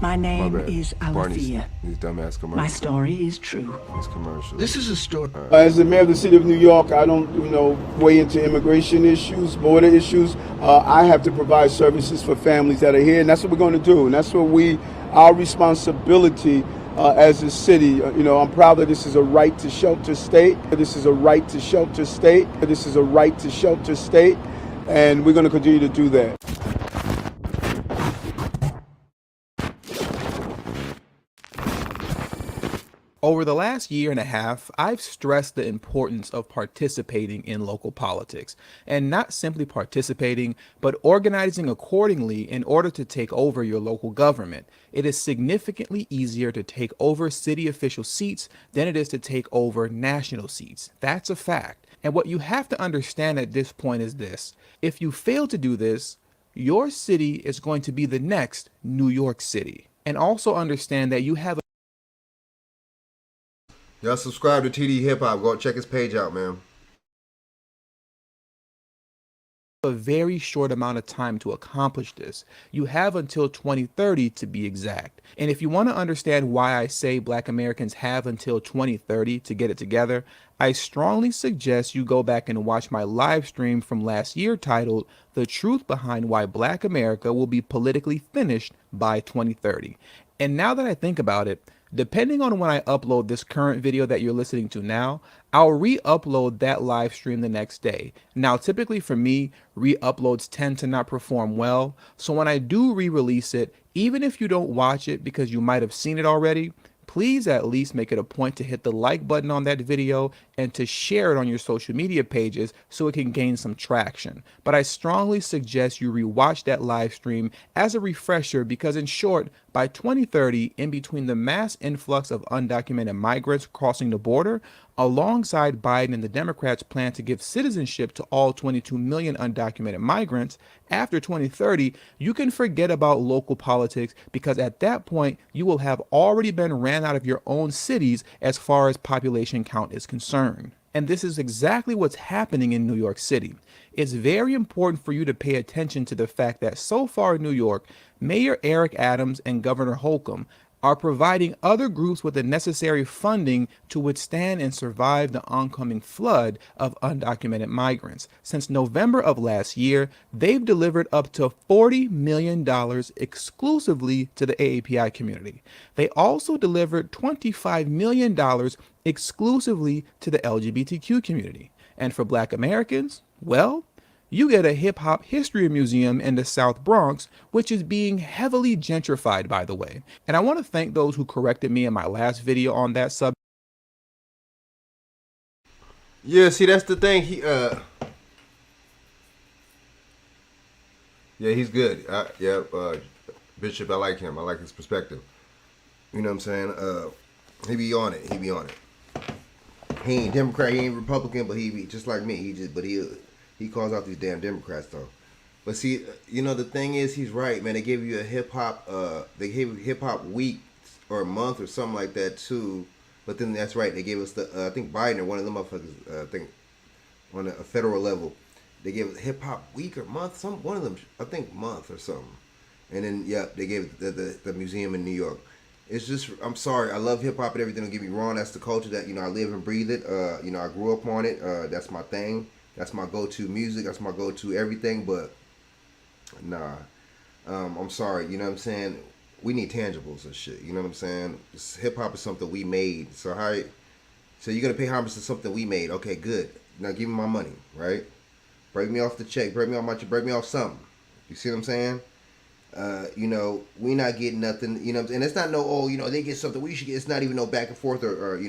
My name is Alethea. These dumbass commercials. My story is true. These commercials. This is a story. As the mayor of the city of New York, I don't, weigh into immigration issues, border issues. I have to provide services for families that are here, and that's what we're going to do. And that's what our responsibility as a city. I'm proud that this is a right to shelter state. This is a right to shelter state. This is a right to shelter state, and we're going to continue to do that. Over the last year and a half, I've stressed the importance of participating in local politics, and not simply participating, but organizing accordingly in order to take over your local government. It is significantly easier to take over city official seats than it is to take over national seats. That's a fact. And what you have to understand at this point is this: if you fail to do this, your city is going to be the next New York City. And also understand that you have Y'all subscribe to TD Hip Hop. Go check his page out, man. a very short amount of time to accomplish this. You have until 2030 to be exact. And if you want to understand why I say Black Americans have until 2030 to get it together, I strongly suggest you go back and watch my live stream from last year titled The Truth Behind Why Black America Will Be Politically Finished by 2030. And now that I think about it, depending on when I upload this current video that you're listening to now, I'll re-upload that live stream the next day. Now, typically for me, re-uploads tend to not perform well. So when I do re-release it, even if you don't watch it because you might have seen it already, please at least make it a point to hit the like button on that video and to share it on your social media pages so it can gain some traction. But I strongly suggest you rewatch that live stream as a refresher because, in short, by 2030, in between the mass influx of undocumented migrants crossing the border, alongside Biden and the Democrats' plan to give citizenship to all 22 million undocumented migrants, after 2030, you can forget about local politics because at that point, you will have already been ran out of your own cities as far as population count is concerned. And this is exactly what's happening in New York City. It's very important for you to pay attention to the fact that so far in New York, Mayor Eric Adams and Governor Holcomb are providing other groups with the necessary funding to withstand and survive the oncoming flood of undocumented migrants. Since November of last year, they've delivered up to $40 million exclusively to the AAPI community. They also delivered $25 million exclusively to the LGBTQ community. And for Black Americans, well, you get a hip-hop history museum in the South Bronx, which is being heavily gentrified, by the way. And I want to thank those who corrected me in my last video on that subject. Yeah, see, that's the thing. Yeah, he's good. Bishop, I like him. I like his perspective. You know what I'm saying? He be on it. He be on it. He ain't Democrat, he ain't Republican, but he be just like me. He calls out these damn Democrats though. But see, you know, the thing is, he's right, man. They gave you a hip hop week or a month or something like that too. But then that's right, they gave us the I think Biden or one of them motherfuckers, I think on a federal level, they gave us hip hop week or month, one of them, I think month or something. And then they gave the museum in New York. It's just, I'm sorry, I love hip hop and everything. Don't get me wrong, that's the culture that, I live and breathe it. I grew up on it. That's my thing. That's my go-to music. That's my go-to everything. But nah, I'm sorry, you know what I'm saying? We need tangibles and shit. You know what I'm saying? Hip hop is something we made. So you're gonna pay homage to something we made. Okay, good. Now give me my money, right? Break me off the check. Break me off something. You see what I'm saying? We not getting nothing. You know, and it's not no. Oh, they get something we should get. It's not even no back and forth or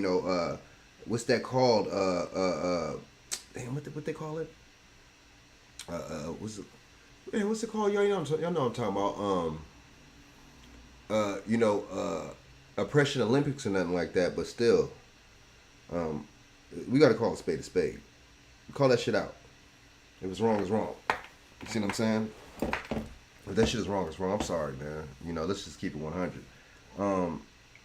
what's that called? Damn, what they call it? What's it? Man, what's it called? Y'all know what I'm talking about. Oppression Olympics or nothing like that. But still, we got to call a spade a spade. Call that shit out. If it's wrong, it's wrong. You see what I'm saying? If that shit is wrong, it's wrong. I'm sorry, man. Let's just keep it 100.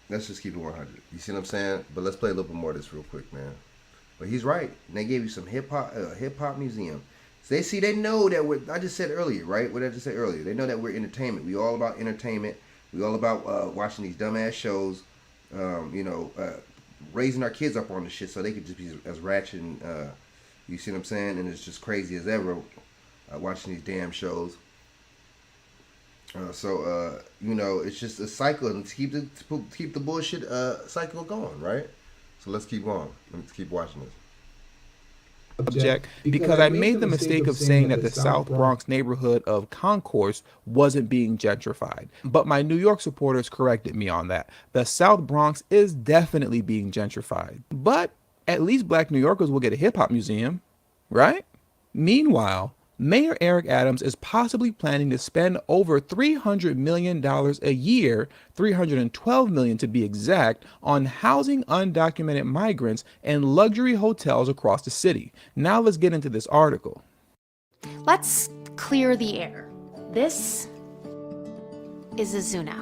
Let's just keep it 100. You see what I'm saying? But let's play a little bit more of this real quick, man. But he's right. And they gave you some hip hop museum. So they know that I just said earlier, right? What I just said earlier. They know that we're entertainment. We all about entertainment. We all about watching these dumbass shows. Raising our kids up on the shit so they could just be as ratchet and you see what I'm saying? And it's just crazy as ever watching these damn shows. It's just a cycle and to keep the bullshit cycle going, right? So let's keep going. Let's keep watching this. Object because I made the mistake of saying that the South Bronx neighborhood of Concourse wasn't being gentrified. But my New York supporters corrected me on that. The South Bronx is definitely being gentrified. But at least black New Yorkers will get a hip hop museum, right? Meanwhile, Mayor Eric Adams is possibly planning to spend over $300 million a year, $312 million to be exact, on housing undocumented migrants in luxury hotels across the city. Now let's get into this article. Let's clear the air. This is Azuna,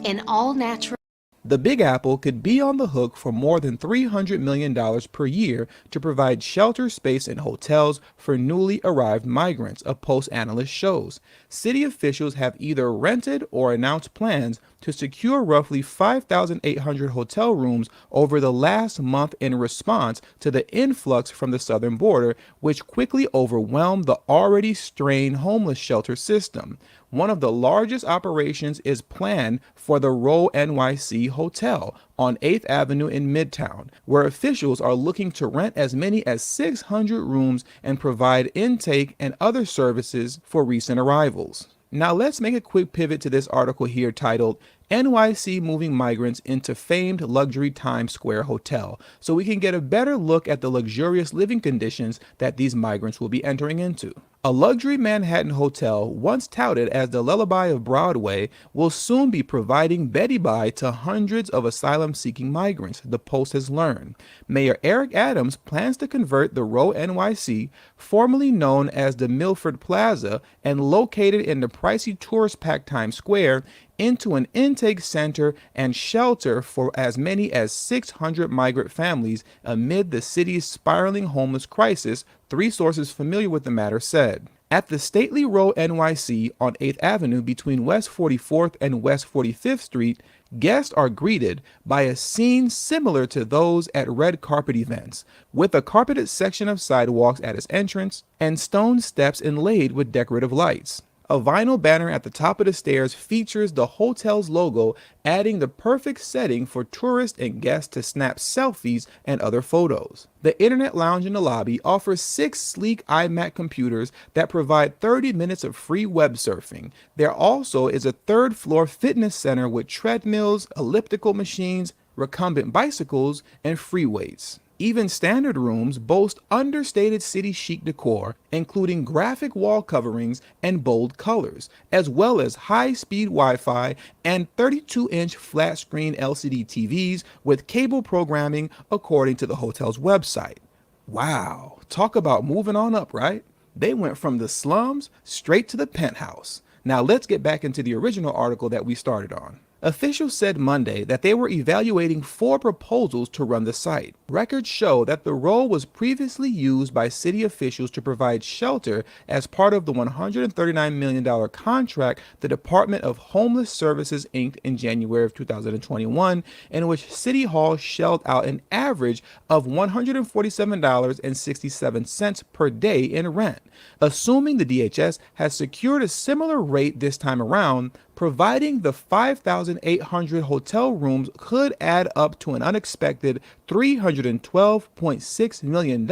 an all-natural. The Big Apple could be on the hook for more than $300 million per year to provide shelter space in hotels for newly arrived migrants, a Post analyst shows. City officials have either rented or announced plans to secure roughly 5,800 hotel rooms over the last month in response to the influx from the southern border, which quickly overwhelmed the already strained homeless shelter system. One of the largest operations is planned for the Row NYC Hotel on 8th Avenue in Midtown, where officials are looking to rent as many as 600 rooms and provide intake and other services for recent arrivals. Now let's make a quick pivot to this article here titled NYC Moving Migrants into Famed Luxury Times Square Hotel, so we can get a better look at the luxurious living conditions that these migrants will be entering into. A luxury Manhattan hotel, once touted as the lullaby of Broadway, will soon be providing Betty Bye to hundreds of asylum-seeking migrants, the Post has learned. Mayor Eric Adams plans to convert the Row NYC, formerly known as the Milford Plaza and located in the pricey tourist-packed Times Square, into an intake center and shelter for as many as 600 migrant families amid the city's spiraling homeless crisis, three sources familiar with the matter said. At the stately Row NYC on 8th Avenue between West 44th and West 45th Street, guests are greeted by a scene similar to those at red carpet events, with a carpeted section of sidewalks at its entrance and stone steps inlaid with decorative lights. A vinyl banner at the top of the stairs features the hotel's logo, adding the perfect setting for tourists and guests to snap selfies and other photos. The Internet Lounge in the lobby offers 6 sleek iMac computers that provide 30 minutes of free web surfing. There also is a third-floor fitness center with treadmills, elliptical machines, recumbent bicycles, and free weights. Even standard rooms boast understated city chic decor, including graphic wall coverings and bold colors, as well as high-speed Wi-Fi and 32-inch flat-screen LCD TVs with cable programming, according to the hotel's website. Wow, talk about moving on up, right? They went from the slums straight to the penthouse. Now let's get back into the original article that we started on. Officials said Monday that they were evaluating 4 proposals to run the site. Records show that the role was previously used by city officials to provide shelter as part of the $139 million contract the Department of Homeless Services inked in January of 2021, in which City Hall shelled out an average of $147.67 per day in rent. Assuming the DHS has secured a similar rate this time around, providing the 5,800 hotel rooms could add up to an unexpected $312.6 million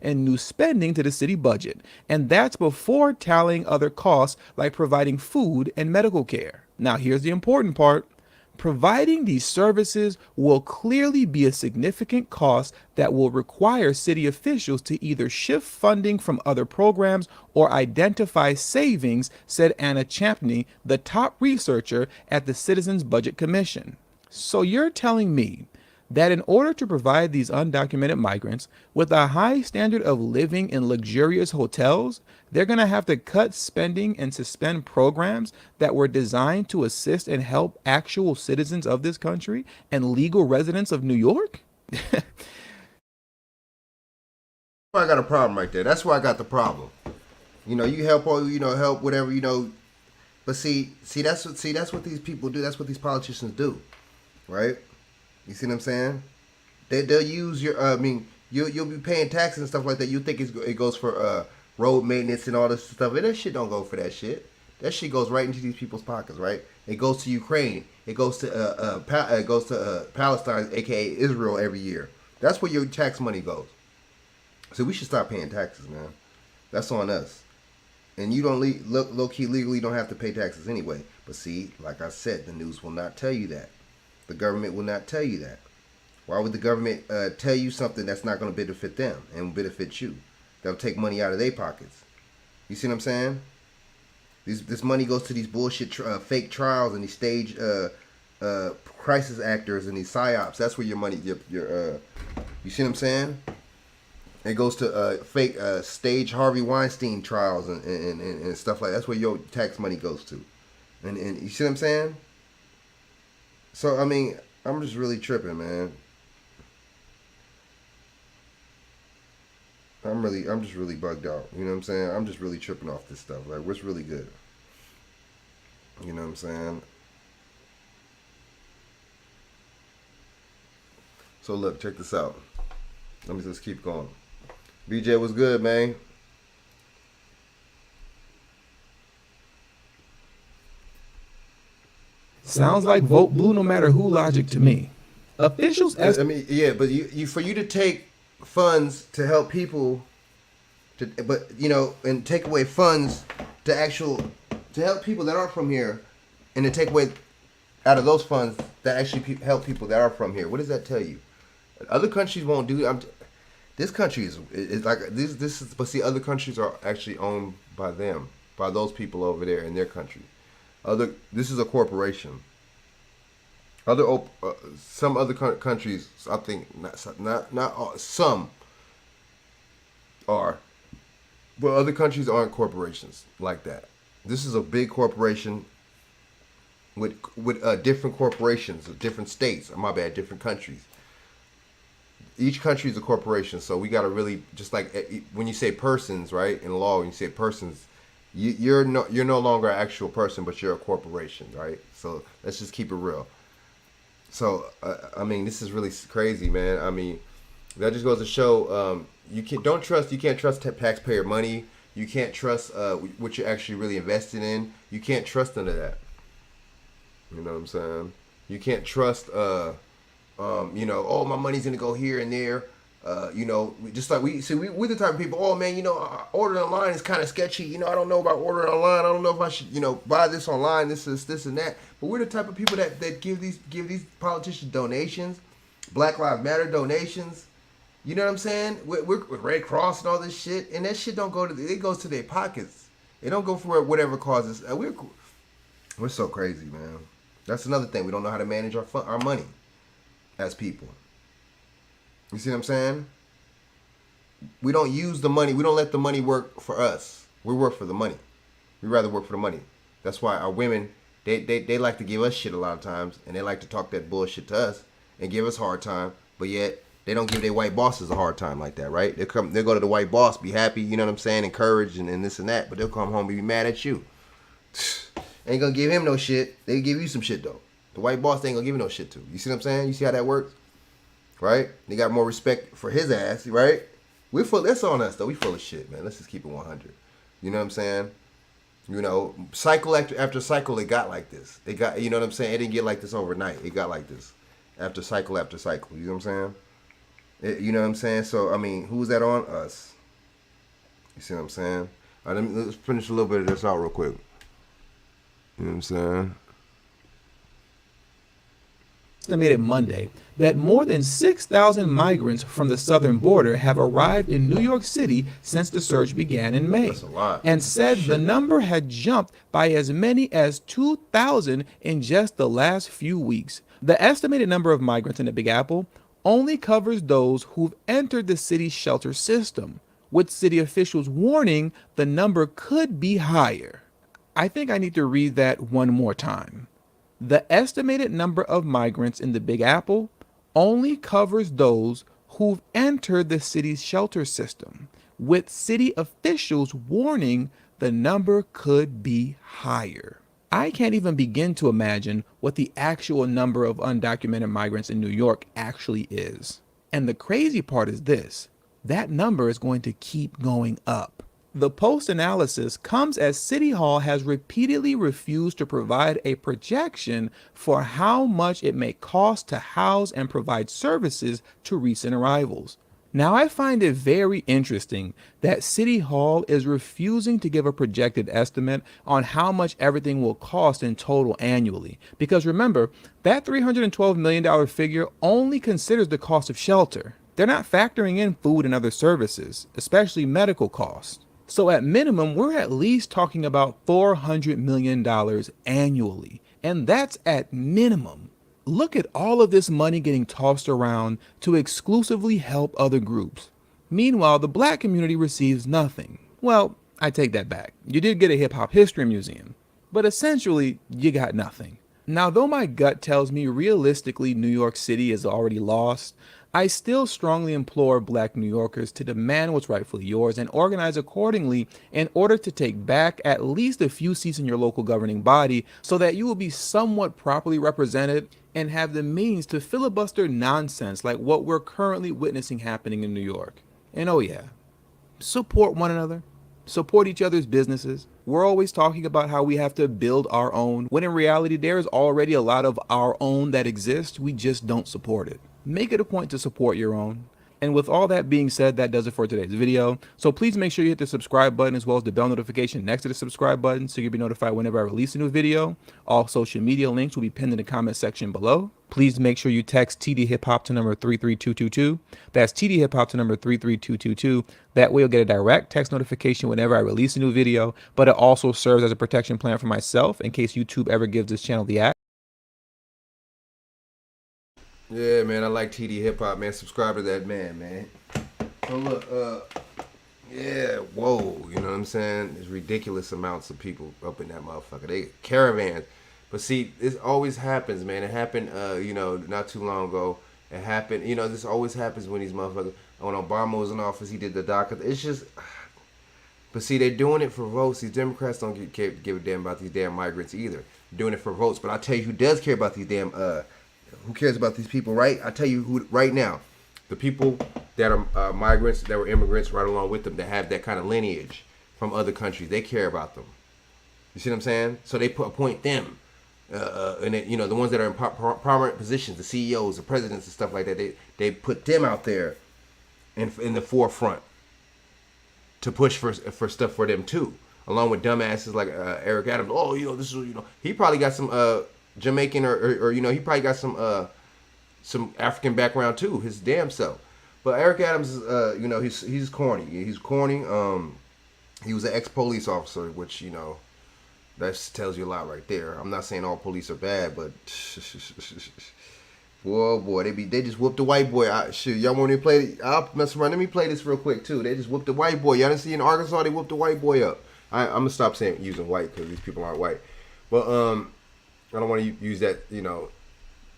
in new spending to the city budget. And that's before tallying other costs like providing food and medical care. Now, here's the important part. Providing these services will clearly be a significant cost that will require city officials to either shift funding from other programs or identify savings, said Anna Champney, the top researcher at the Citizens Budget Commission. So you're telling me that in order to provide these undocumented migrants with a high standard of living in luxurious hotels, they're going to have to cut spending and suspend programs that were designed to assist and help actual citizens of this country and legal residents of New York? I got a problem right there. That's where I got the problem. You help all, help whatever, But see, that's what these people do. That's what these politicians do, right? You see what I'm saying? They'll use your. You'll be paying taxes and stuff like that. You think it goes for road maintenance and all this stuff, and that shit don't go for that shit. That shit goes right into these people's pockets, right? It goes to Ukraine. It goes to Palestine, aka Israel, every year. That's where your tax money goes. So we should stop paying taxes, man. That's on us. And you don't low key legally don't have to pay taxes anyway. But see, like I said, the news will not tell you that. The government will not tell you that. Why would the government tell you something that's not going to benefit them and benefit you? They'll take money out of their pockets. You see what I'm saying? This money goes to these bullshit fake trials and these stage crisis actors and these psyops. That's where your money, you see what I'm saying? It goes to fake stage Harvey Weinstein trials and stuff like that. That's where your tax money goes to. And you see what I'm saying? So, I'm just really tripping, man. I'm just really bugged out. You know what I'm saying? I'm just really tripping off this stuff. Like, what's really good? You know what I'm saying? So, look, check this out. Let me just keep going. BJ, what's good, man? Sounds like vote blue no matter who logic to me. Officials but you for you to take funds to help people, and take away funds to help people that aren't from here, and to take away out of those funds that actually help people that are from here. What does that tell you? Other countries won't do. This country is like this is, but see, other countries are actually owned by them, by those people over there in their country. This is a corporation. Some other countries, I think, not all, some are, but other countries aren't corporations like that. This is a big corporation with different corporations of different states. My bad, different countries. Each country is a corporation, so we got to really, just like when you say persons, right? In law, when you say persons, you're no longer an actual person, but you're a corporation, right? So let's just keep it real. So this is really crazy, man. That just goes to show you can't trust taxpayer money. You can't trust what you're actually really investing in. You can't trust none of that. You know what I'm saying? You can't trust oh, my money's gonna go here and there. Just like we're the type of people, oh man, ordering online is kind of sketchy. I don't know about ordering online. I don't know if I should, buy this online, this and that. But we're the type of people that give these politicians donations, Black Lives Matter donations. You know what I'm saying? We're Red Cross and all this shit, and that shit don't go it goes to their pockets. It don't go for whatever causes. We're so crazy, man. That's another thing. We don't know how to manage our money as people. You see what I'm saying? We don't use the money. We don't let the money work for us. We work for the money. We rather work for the money. That's why our women They like to give us shit a lot of times, and they like to talk that bullshit to us and give us a hard time, but yet they don't give their white bosses a hard time like that, right? They'll go to the white boss, be happy, you know what I'm saying, encouraged and this and that, but they'll come home and be mad at you. Ain't gonna give him no shit. They give you some shit though. The white boss they ain't gonna give you no shit to. You see what I'm saying? You see how that works? Right? They got more respect for his ass, right? We're full. That's on us though. We full of shit, man. Let's just keep it 100. You know what I'm saying? You know, cycle after cycle, it got like this. It got, you know what I'm saying? It didn't get like this overnight. It got like this after cycle after cycle. You know what I'm saying? You know what I'm saying? So I mean, who's that on? Us. You see what I'm saying? All right, let's finish a little bit of this out real quick. You know what I'm saying? Estimated Monday that more than 6,000 migrants from the southern border have arrived in New York City since the surge began in May. That's a lot. And said the number had jumped by as many as 2,000 in just the last few weeks. The estimated number of migrants in the Big Apple only covers those who've entered the city's shelter system, with city officials warning the number could be higher. I think I need to read that one more time. The estimated number of migrants in the Big Apple only covers those who've entered the city's shelter system, with city officials warning the number could be higher. I can't even begin to imagine what the actual number of undocumented migrants in New York actually is. And the crazy part is this: that number is going to keep going up. The post-analysis comes as City Hall has repeatedly refused to provide a projection for how much it may cost to house and provide services to recent arrivals. Now, I find it very interesting that City Hall is refusing to give a projected estimate on how much everything will cost in total annually. Because remember, that $312 million figure only considers the cost of shelter. They're not factoring in food and other services, especially medical costs. So at minimum, we're at least talking about $400 million annually. And that's at minimum. Look at all of this money getting tossed around to exclusively help other groups. Meanwhile, the black community receives nothing. Well, I take that back. You did get a hip hop history museum, but essentially you got nothing. Now, though my gut tells me realistically New York City is already lost, I still strongly implore black New Yorkers to demand what's rightfully yours and organize accordingly in order to take back at least a few seats in your local governing body so that you will be somewhat properly represented and have the means to filibuster nonsense like what we're currently witnessing happening in New York. And oh yeah, support one another. Support each other's businesses. We're always talking about how we have to build our own, when in reality there is already a lot of our own that exists. We just don't support it. Make it a point to support your own. And with all that being said, that does it for today's video. So please make sure you hit the subscribe button as well as the bell notification next to the subscribe button so you'll be notified whenever I release a new video. All social media links will be pinned in the comment section below. Please make sure you text TD Hip Hop to number 33222. That's TD Hip Hop to number 33222. That way you'll get a direct text notification whenever I release a new video, but it also serves as a protection plan for myself in case YouTube ever gives this channel the act. Yeah, man, I like TD Hip Hop, man. Subscribe to that man. So look, yeah, whoa, you know what I'm saying? There's ridiculous amounts of people up in that motherfucker. They caravans. But see, this always happens, man. It happened, you know, not too long ago. It happened, you know, this always happens when these motherfuckers, when Obama was in office, he did the DACA. It's just, but see, they're doing it for votes. These Democrats don't give a damn about these damn migrants either. They're doing it for votes. But I'll tell you who does care about these damn, who cares about these people, right? I tell you who right now, the people that are migrants, that were immigrants right along with them, that have that kind of lineage from other countries, they care about them. You see what I'm saying? So they appoint them, and it, you know, the ones that are in prominent positions, the CEOs, the presidents, and stuff like that. They put them out there in the forefront to push for stuff for them too, along with dumbasses like Eric Adams. Oh, you know, this is, you know, he probably got some Jamaican or you know, he probably got some African background too, his damn self. But Eric Adams is you know, he's corny. He's corny. He was an ex-police officer, which, you know, that tells you a lot right there. I'm not saying all police are bad, but boy, they just whooped the white boy. Shoot, y'all want me to play? I'll mess around. Let me play this real quick too. They just whooped the white boy. Y'all didn't see in Arkansas they whooped the white boy up. I'm gonna stop using white because these people aren't white. But I don't want to use that, you know,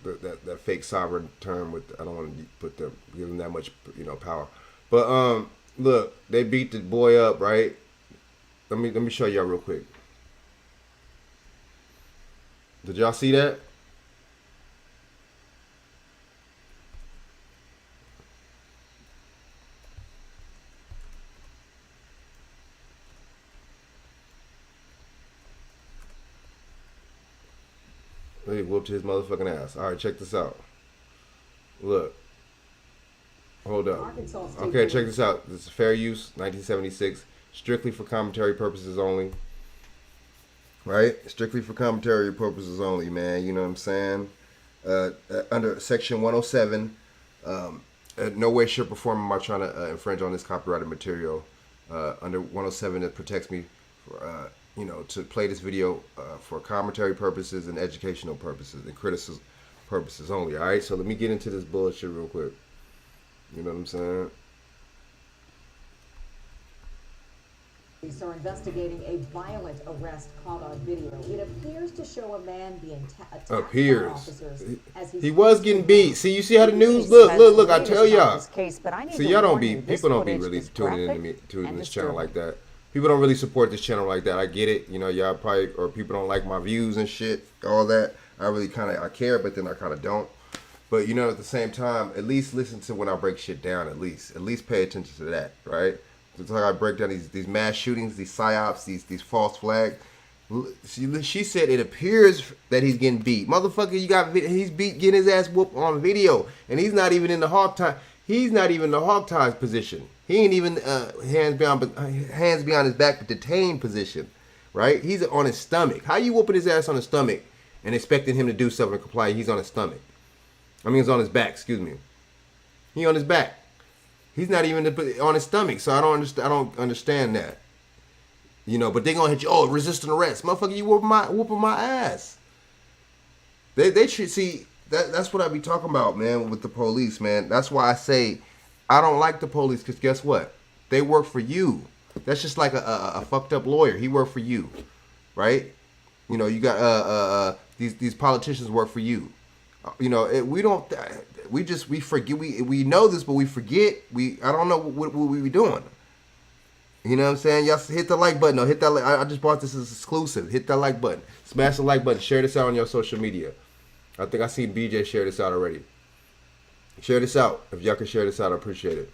that fake sovereign term with. I don't want to give them that much, you know, power. But look, they beat the boy up, right? Let me show y'all real quick. Did y'all see that? He whooped his motherfucking ass. All right, check this out. Look. Hold up. Okay, check this out. This is fair use, 1976. Strictly for commentary purposes only. Right? Strictly for commentary purposes only, man. You know what I'm saying? Under Section 107, no way, shape, or form am I trying to infringe on this copyrighted material. Under 107, it protects me for, you know, to play this video for commentary purposes and educational purposes and criticism purposes only. All right, so let me get into this bullshit real quick. You know what I'm saying? Police are investigating a violent arrest caught on video. It appears to show a man being attacked by officers as he was getting beat. See, you see how the news look. I tell y'all. See, y'all don't be people don't be really tuning into this channel like that. People don't really support this channel like that. I get it. You know, y'all probably, or people don't like my views and shit, all that. I really I care, but then I kind of don't. But, you know, at the same time, at least listen to when I break shit down, at least. At least pay attention to that, right? It's like I break down these mass shootings, these psyops, these false flags. She said it appears that he's getting beat. Motherfucker, he's getting his ass whooped on video. And he's not even in the hog tie. He's not even in the hog ties position. He ain't even hands behind his back, but detained position, right? He's on his stomach. How you whooping his ass on his stomach and expecting him to do something to comply? He's on his stomach. I mean, he's on his back. Excuse me. He on his back. He's not even on his stomach. So I don't understand that. You know, but they gonna hit you. Oh, resisting arrest, motherfucker! You whooping my ass. They should see that. That's what I be talking about, man. With the police, man. That's why I say I don't like the police, because guess what? They work for you. That's just like a fucked up lawyer. He worked for you, right? You know, you got these politicians work for you. You know, we forget. We know this, but we forget. I don't know what we be doing. You know what I'm saying? Y'all hit the like button. No, hit that. I just bought this as exclusive. Hit that like button. Smash the like button. Share this out on your social media. I think I seen BJ share this out already. Share this out. If y'all can share this out, I appreciate it.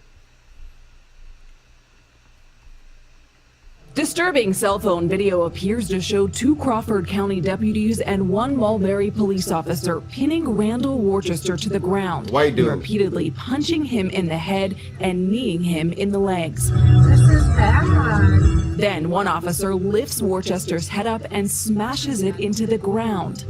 Disturbing cell phone video appears to show 2 Crawford County deputies and 1 Mulberry police officer pinning Randall Worcester to the ground. White dude. Repeatedly punching him in the head and kneeing him in the legs. This is bad. Then one officer lifts Worcester's head up and smashes it into the ground.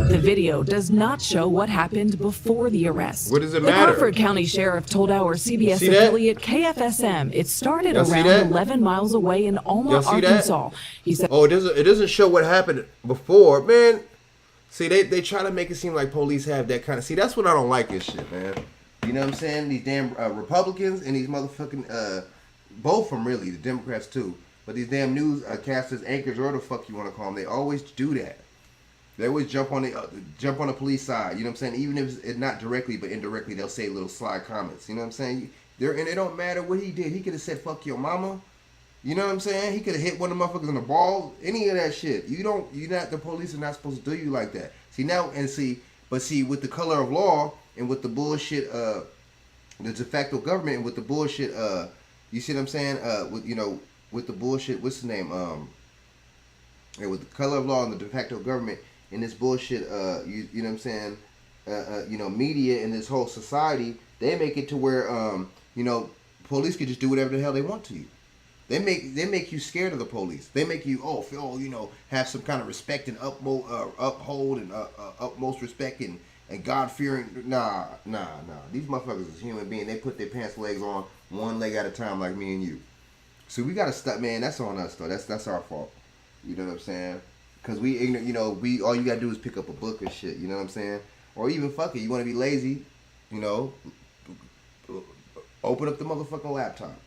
The video does not show what happened before the arrest. What does it matter? matter? The Crawford County Sheriff told our CBS affiliate KFSM it started around 11 miles away in Alma, Arkansas. He said, "Oh, it doesn't show what happened before, man." See, they try to make it seem like police have that kind of. See, that's what I don't like this shit, man. You know what I'm saying? These damn Republicans and these motherfucking both of them, really, the Democrats too. But these damn newscasters, anchors, or whatever the fuck you want to call them, they always do that. They always jump on the police side. You know what I'm saying? Even if it's not directly, but indirectly, they'll say little sly comments. You know what I'm saying? And it don't matter what he did. He could have said "fuck your mama." You know what I'm saying? He could have hit one of the motherfuckers in the balls. Any of that shit. The police are not supposed to do you like that. See, with the color of law and with the bullshit, the de facto government and with the bullshit, you see what I'm saying? With the bullshit, what's the name? And with the color of law and the de facto government and this bullshit, you know what I'm saying? Media and this whole society, they make it to where, police can just do whatever the hell they want to you. They make you scared of the police. They make you have some kind of respect and uphold and utmost respect and God fearing. Nah. These motherfuckers is human beings. They put their pants legs on one leg at a time, like me and you. So we gotta stop, man. That's on us though. That's our fault. You know what I'm saying? Because we ignorant. All you gotta do is pick up a book and shit. You know what I'm saying? Or even fuck it. You want to be lazy? Open up the motherfucking laptop.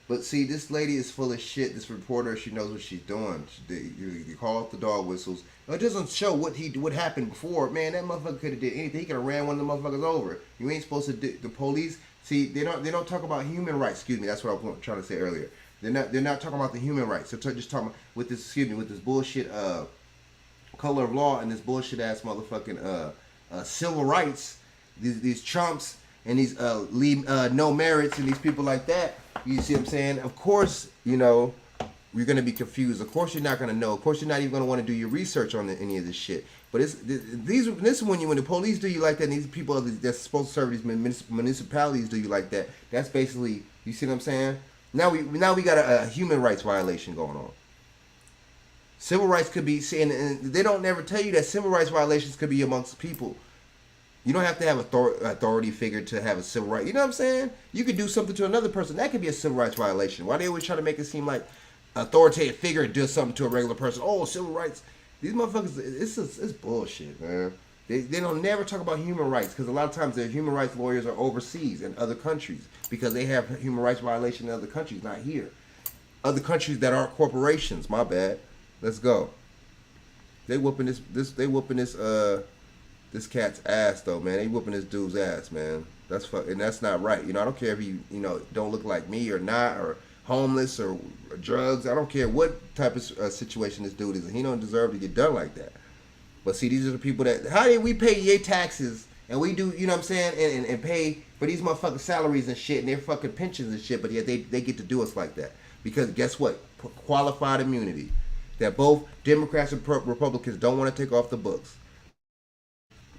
But see, this lady is full of shit. This reporter, she knows what she's doing. You call off the dog whistles. It doesn't show what happened before. Man, that motherfucker could have did anything. He could have ran one of the motherfuckers over. You ain't supposed to do the police. See, they don't talk about human rights. Excuse me, that's what I was trying to say earlier. They're not talking about the human rights. They're just talking about with this bullshit color of law and this bullshit ass motherfucking civil rights. These chumps and these no merits and these people like that. You see what I'm saying? Of course, you're going to be confused. Of course, you're not going to know. Of course, you're not even going to want to do your research on any of this shit. But this when the police do you like that, and these people that's supposed to serve these municipalities do you like that. That's basically, you see what I'm saying? Now we got a human rights violation going on. Civil rights could be, and they don't never tell you that civil rights violations could be amongst people. You don't have to have authority figure to have a civil right. You know what I'm saying? You could do something to another person. That could be a civil rights violation. Why they always try to make it seem like authoritative figure does something to a regular person? Oh, civil rights. These motherfuckers, it's bullshit, man. They don't never talk about human rights because a lot of times their human rights lawyers are overseas in other countries because they have human rights violations in other countries, not here. Other countries that aren't corporations. My bad. Let's go. They whooping this cat's ass though, man. They whooping this dude's ass, man. And that's not right. I don't care if he, don't look like me or not, or homeless or drugs. I don't care what type of situation this dude is. He don't deserve to get done like that. But see, these are the people that, how did we pay your taxes and we do, you know what I'm saying, and pay for these motherfucking salaries and shit and their fucking pensions and shit, but yet they get to do us like that. Because guess what? Qualified immunity. That both Democrats and Republicans don't want to take off the books.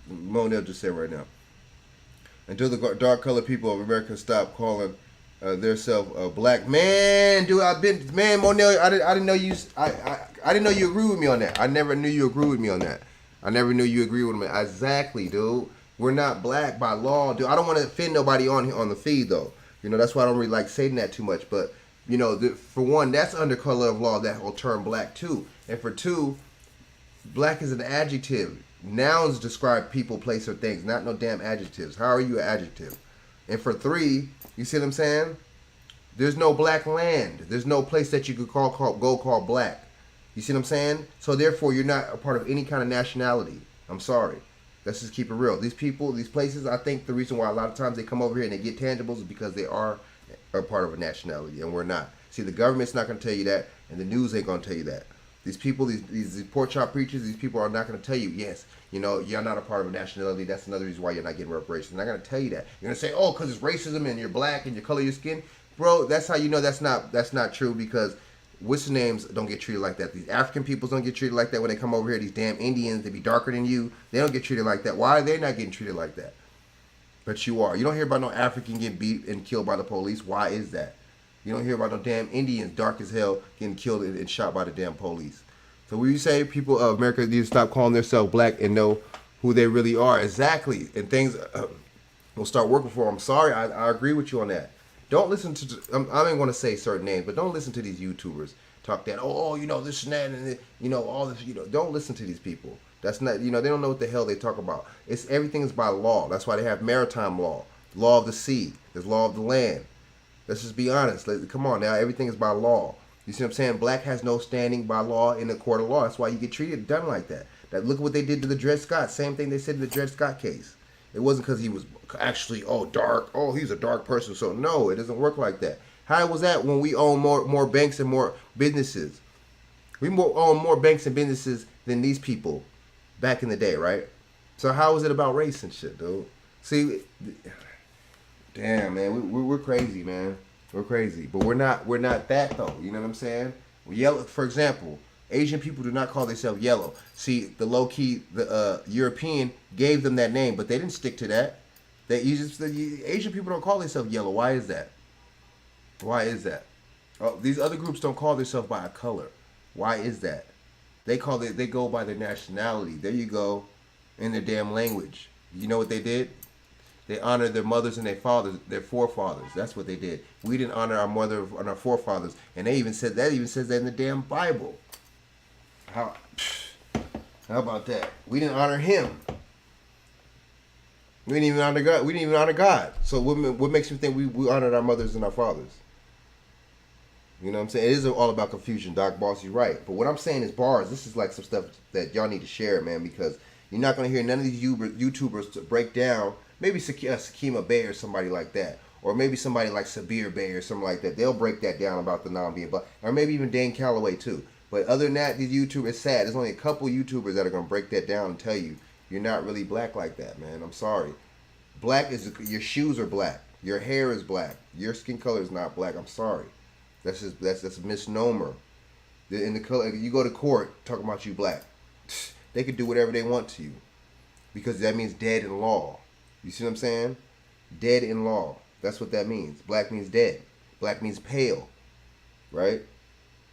Monel just said right now. Until the dark colored people of America stop calling themselves black. Man, dude, Monel, I didn't know you. I didn't know you agree with me on that. I never knew you agree with me on that. I never knew you agree with me. Exactly, dude. We're not black by law, dude. I don't want to offend nobody on the feed though. That's why I don't really like saying that too much. But for one, that's under color of law. That whole term black too. And for two, black is an adjective. Nouns describe people, place, or things, not no damn adjectives. How are you an adjective? And for three, you see what I'm saying? There's no black land. There's no place that you could call black. You see what I'm saying? So therefore, you're not a part of any kind of nationality. I'm sorry. Let's just keep it real. These people, these places, I think the reason why a lot of times they come over here and they get tangibles is because they are a part of a nationality, and we're not. See, the government's not going to tell you that, and the news ain't going to tell you that. These people, these pork chop preachers, these people are not going to tell you, yes, you're not a part of a nationality. That's another reason why you're not getting reparations. They're not going to tell you that. You're going to say, oh, because it's racism and you're black and your color of your skin. Bro, that's how you know that's not true, because what's the names don't get treated like that. These African peoples don't get treated like that when they come over here. These damn Indians, they be darker than you. They don't get treated like that. Why are they not getting treated like that? But you are. You don't hear about no African getting beat and killed by the police. Why is that? You don't hear about no damn Indians, dark as hell, getting killed and shot by the damn police. So when you say people of America need to stop calling themselves black and know who they really are, exactly, and things will start working for them. I'm sorry, I agree with you on that. Don't listen to, I ain't going to say certain names, but don't listen to these YouTubers talk that, this and that, and all this, don't listen to these people. That's not, they don't know what the hell they talk about. Everything is by law. That's why they have maritime law, law of the sea, there's law of the land. Let's just be honest. Come on now, everything is by law. You see what I'm saying? Black has no standing by law in the court of law. That's why you get done like that. Look at what they did to the Dred Scott. Same thing they said in the Dred Scott case. It wasn't because he was actually, dark. Oh, he's a dark person. So no, it doesn't work like that. How was that when we own more banks and more businesses? We own more banks and businesses than these people back in the day, right? So how was it about race and shit, dude? See, damn, man, we're crazy, man. We're crazy, but we're not that though. You know what I'm saying? Yellow, for example, Asian people do not call themselves yellow. See, the low key, the European gave them that name, but they didn't stick to that. The Asian people don't call themselves yellow. Why is that? Why is that? Oh, these other groups don't call themselves by a color. Why is that? They go by their nationality. There you go, in their damn language. You know what they did? They honored their mothers and their fathers, their forefathers. That's what they did. We didn't honor our mother and our forefathers, and they even says that in the damn Bible. How about that? We didn't honor him. We didn't even honor God. So what makes you think we honored our mothers and our fathers? You know what I'm saying? It is all about confusion. Doc Boss, you're right. But what I'm saying is bars. This is like some stuff that y'all need to share, man, because you're not going to hear none of these YouTubers to break down. Maybe Sakima Bay or somebody like that. Or maybe somebody like Sabir Bay or something like that. They'll break that down about the non-being black. Or maybe even Dane Calloway, too. But other than that, these YouTubers, it's sad. There's only a couple YouTubers that are going to break that down and tell you you're not really black like that, man. I'm sorry. Black is, your shoes are black. Your hair is black. Your skin color is not black. I'm sorry. That's a misnomer. In the color, you go to court talking about you black, they could do whatever they want to you, because that means dead in law. You see what I'm saying? Dead in law. That's what that means. Black means dead. Black means pale, right?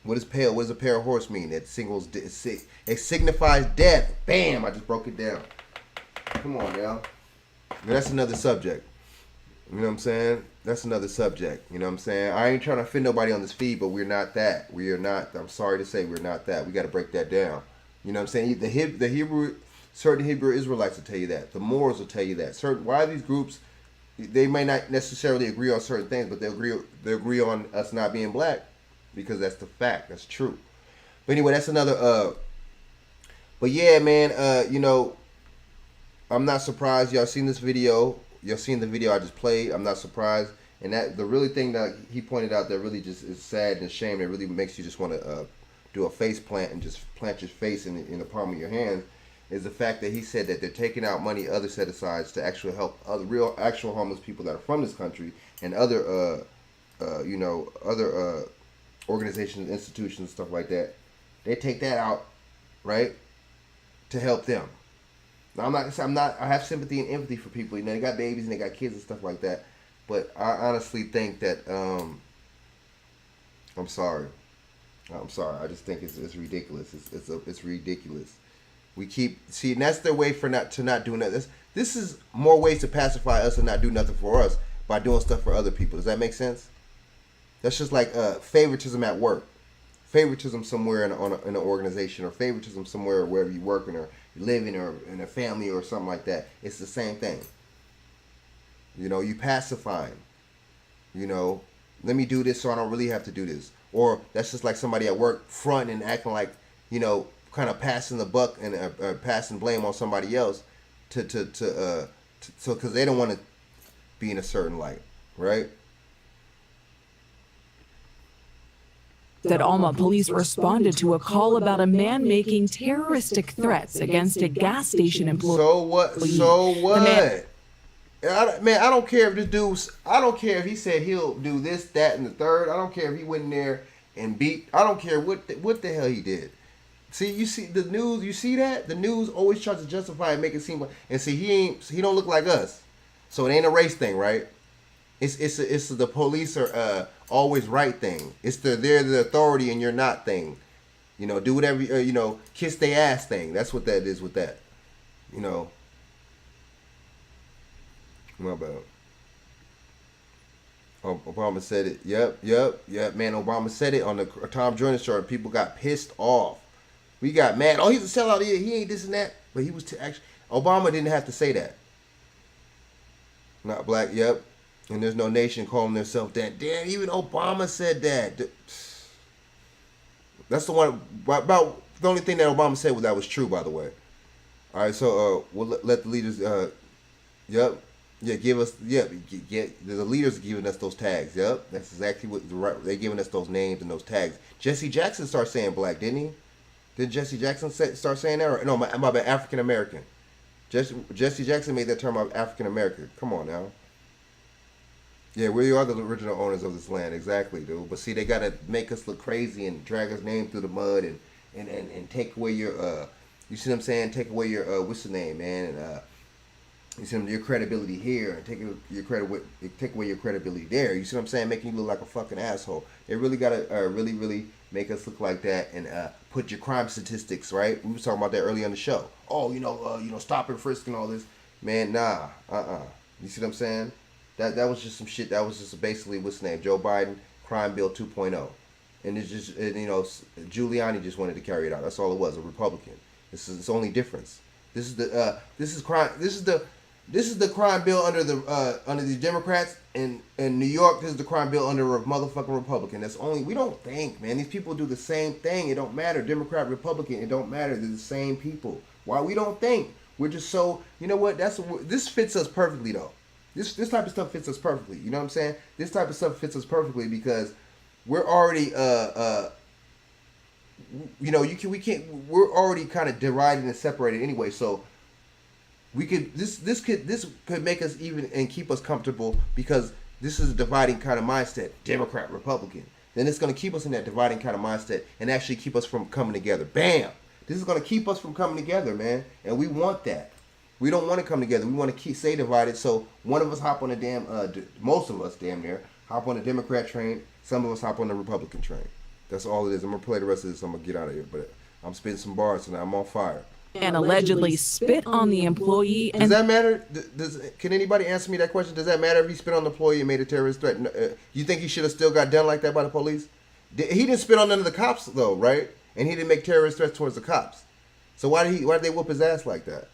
What is pale? What does a pale horse mean? It signifies death. Bam! I just broke it down. Come on, y'all. That's another subject. You know what I'm saying? That's another subject. You know what I'm saying? I ain't trying to offend nobody on this feed, but we're not that. We are not. I'm sorry to say we're not that. We got to break that down. You know what I'm saying? The Hebrew, certain Hebrew Israelites will tell you that. The Moors will tell you that. Why these groups, they may not necessarily agree on certain things, but they agree on us not being black, because that's the fact. That's true. But anyway, that's another. But yeah, man. You know, I'm not surprised y'all seen this video. Y'all seen the video I just played. I'm not surprised. And that the really thing that he pointed out that really just is sad and shame, that really makes you just want to do a face plant and just plant your face in the palm of your hand, is the fact that he said that they're taking out money, other set asides, to actually help other real actual homeless people that are from this country, and other other organizations, institutions, stuff like that. They take that out, right, to help them. Now, I have sympathy and empathy for people. You know, they got babies and they got kids and stuff like that. But I honestly think that, I'm sorry. I just think it's ridiculous. It's ridiculous. We and that's their way to not doing that. This is more ways to pacify us and not do nothing for us by doing stuff for other people. Does that make sense? That's just like favoritism at work. Favoritism somewhere in an organization, or favoritism somewhere wherever you work or living, or in a family or something like that. It's the same thing. You know, you pacifying. You know, let me do this so I don't really have to do this. Or that's just like somebody at work fronting and acting like, you know, kind of passing the buck and passing blame on somebody else so because they don't want to be in a certain light, right? That Alma police responded to a call about a man making terroristic threats against a gas station employee. So what? Man, I don't care if this dude, I don't care if he said he'll do this, that, and the third. I don't care if he went in there and beat. I don't care what the hell he did. See, you see the news. You see that the news always tries to justify and make it seem like. And see, he don't look like us, so it ain't a race thing, right? It's the police are always right thing. It's they're the authority and you're not thing. You know, do whatever, you know, kiss they ass thing. That's what that is with that. You know. My bad. Obama said it. Yep. Man, Obama said it on the Tom Jordan show, and people got pissed off. We got mad. Oh, he's a sellout. He ain't this and that. But he was actually. Obama didn't have to say that. Not black. Yep. And there's no nation calling themselves that. Damn, even Obama said that. That's the one about the only thing that Obama said that was true, by the way. All right, so we'll let the leaders. Yep. Yeah, give us. Yeah, the leaders are giving us those tags. Yep, that's exactly what they're giving us, those names and those tags. Jesse Jackson started saying black, didn't he? Did Jesse Jackson start saying that? Or, no, my bad, African American. Jesse Jackson made that term of African American. Come on now. Yeah, we are the original owners of this land, exactly, dude. But see, they gotta make us look crazy and drag our name through the mud and take away your you see what I'm saying? Take away your what's the name, man? And you see your credibility here and take away your credibility there. You see what I'm saying? Making you look like a fucking asshole. They really gotta really make us look like that and put your crime statistics, right? We were talking about that earlier on the show. Oh, you know, stop and frisk and all this, man. Nah, You see what I'm saying? That was just some shit. That was just basically what's the name? Joe Biden crime bill 2.0, and it's just Giuliani just wanted to carry it out. That's all it was. A Republican. This is its only difference. This is crime. This is the This is the crime bill under the Democrats in New York. This is the crime bill under a motherfucking Republican. That's only we don't think, man. These people do the same thing. It don't matter, Democrat, Republican. It don't matter. They're the same people. Why we don't think? We're just so. You know what? This fits us perfectly though. This type of stuff fits us perfectly. You know what I'm saying? This type of stuff fits us perfectly because we're already we're already kind of divided and separated anyway. So we could this could make us even and keep us comfortable because this is a dividing kind of mindset, Democrat, Republican. Then it's going to keep us in that dividing kind of mindset and actually keep us from coming together. Bam! This is going to keep us from coming together, man. And we want that. We don't want to come together. We want to stay divided. So one of us hop on the most of us damn near hop on the Democrat train. Some of us hop on the Republican train. That's all it is. I'm going to play the rest of this. I'm going to get out of here. But I'm spitting some bars tonight. I'm on fire. And allegedly spit on the employee. Does that matter? Can anybody answer me that question? Does that matter if he spit on the employee and made a terrorist threat? You think he should have still got done like that by the police? He didn't spit on none of the cops though, right? And he didn't make terrorist threats towards the cops. So why did they whoop his ass like that?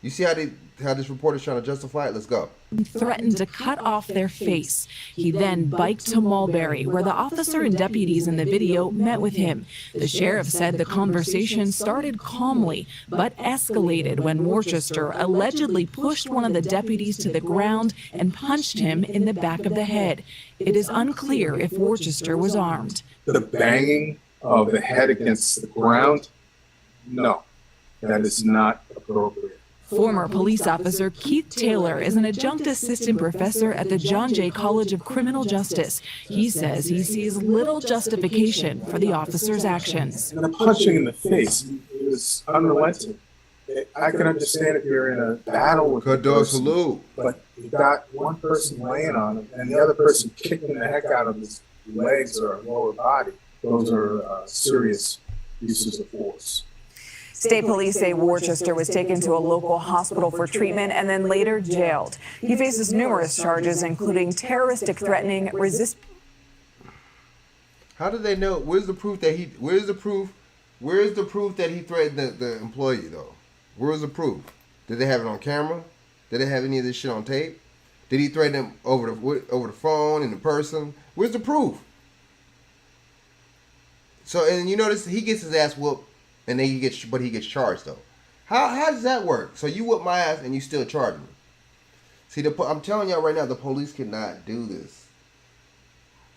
You see how this reporter's trying to justify it? Let's go. Threatened to cut off their face. He then biked to Mulberry, where the officer and deputies in the video met with him. The sheriff said the conversation started calmly, but escalated when Worcester allegedly pushed one of the deputies to the ground and punched him in the back of the head. It is unclear if Worcester was armed. The banging of the head against the ground, no, that is not appropriate. Former police officer Keith Taylor is an adjunct assistant professor at the John Jay College of Criminal Justice. He says he sees little justification for the officer's actions. And the punching in the face is unrelenting. I can understand if you're in a battle with Good dog salute. But you got one person laying on him and the other person kicking the heck out of his legs or lower body. Those are serious uses of force. State police say Worcester was taken to a local hospital for treatment and then later jailed. He faces numerous charges, including terroristic threatening, How do they know? Where's the proof that he threatened the employee though? Where's the proof? Did they have it on camera? Did they have any of this shit on tape? Did he threaten him over the phone and in person? Where's the proof? So and you notice he gets his ass whooped. And then he gets charged though. How does that work? So you whoop my ass and you still charge me? See, I'm telling y'all right now, the police cannot do this.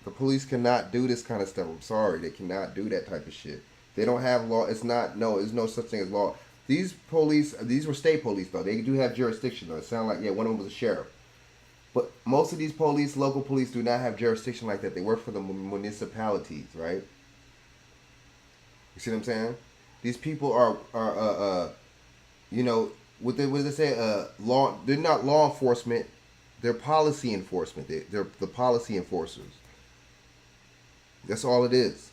The police cannot do this kind of stuff. I'm sorry, they cannot do that type of shit. They don't have law. There's no such thing as law. These were state police though. They do have jurisdiction though. It sounds like one of them was a sheriff. But most of these police, local police, do not have jurisdiction like that. They work for the municipalities, right? You see what I'm saying? These people are what they say? Law. They're not law enforcement. They're policy enforcement. They're the policy enforcers. That's all it is.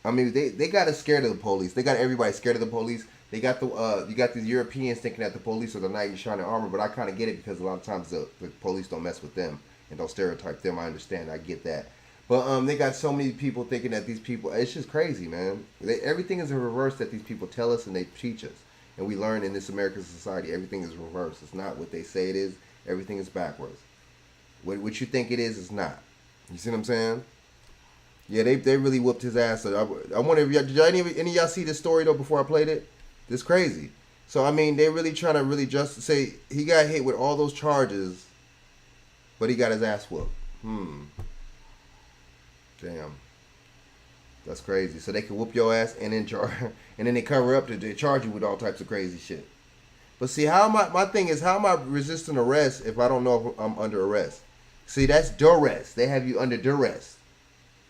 I mean, they got us scared of the police. They got everybody scared of the police. They got you got these Europeans thinking that the police are the knight in shining armor, but I kind of get it because a lot of times the police don't mess with them and don't stereotype them. I understand. I get that. But they got so many people thinking that these people, it's just crazy, man. Everything is in reverse that these people tell us and they teach us. And we learn in this American society, everything is reversed. It's not what they say it is. Everything is backwards. What you think it is not. You see what I'm saying? Yeah, they really whooped his ass. So I wonder if did any of y'all see this story, though, before I played it? This crazy. So, I mean, they're really trying to just say he got hit with all those charges, but he got his ass whooped. Damn, that's crazy. So they can whoop your ass and then they cover up to charge you with all types of crazy shit. But see, my thing is, how am I resisting arrest if I don't know if I'm under arrest? See, that's duress. They have you under duress,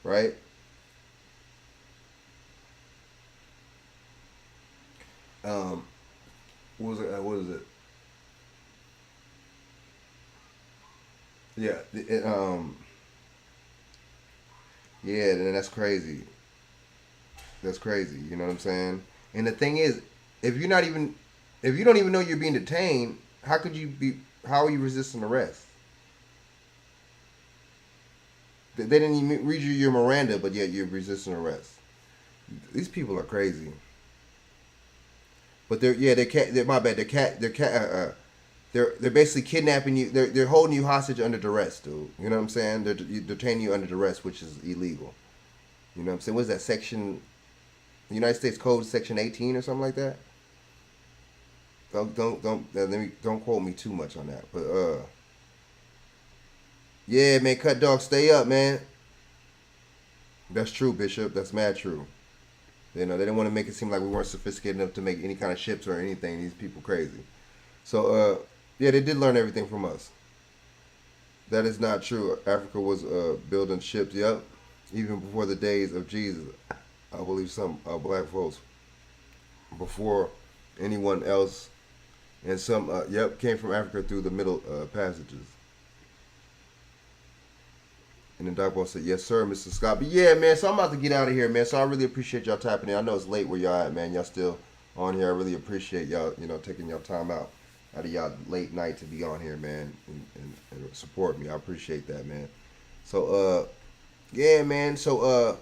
right? What is it? Yeah, yeah, then that's crazy. That's crazy. You know what I'm saying? And the thing is, if you don't even know you're being detained, how are you resisting arrest? They didn't even read you your Miranda, but yet you're resisting arrest. These people are crazy. But they're my bad. They're basically kidnapping you. They're holding you hostage under duress, dude. You know what I'm saying? They're detaining you under duress, which is illegal. You know what I'm saying? What is that section? The United States Code, section 18 or something like that. Don't quote me too much on that. But yeah, man, cut dog, stay up, man. That's true, Bishop. That's mad true. You know, they didn't want to make it seem like we weren't sophisticated enough to make any kind of ships or anything. These people crazy. So yeah, they did learn everything from us. That is not true. Africa was building ships, yep, even before the days of Jesus. I believe some black folks before anyone else, and some came from Africa through the Middle Passages. And then Doc Ball said, yes, sir, Mr. Scott. But yeah, man, so I'm about to get out of here, man. So I really appreciate y'all tapping in. I know it's late where y'all at, man. Y'all still on here. I really appreciate y'all, taking y'all time out of y'all late night to be on here, man, and support me. I appreciate that, man. So, yeah, man. So,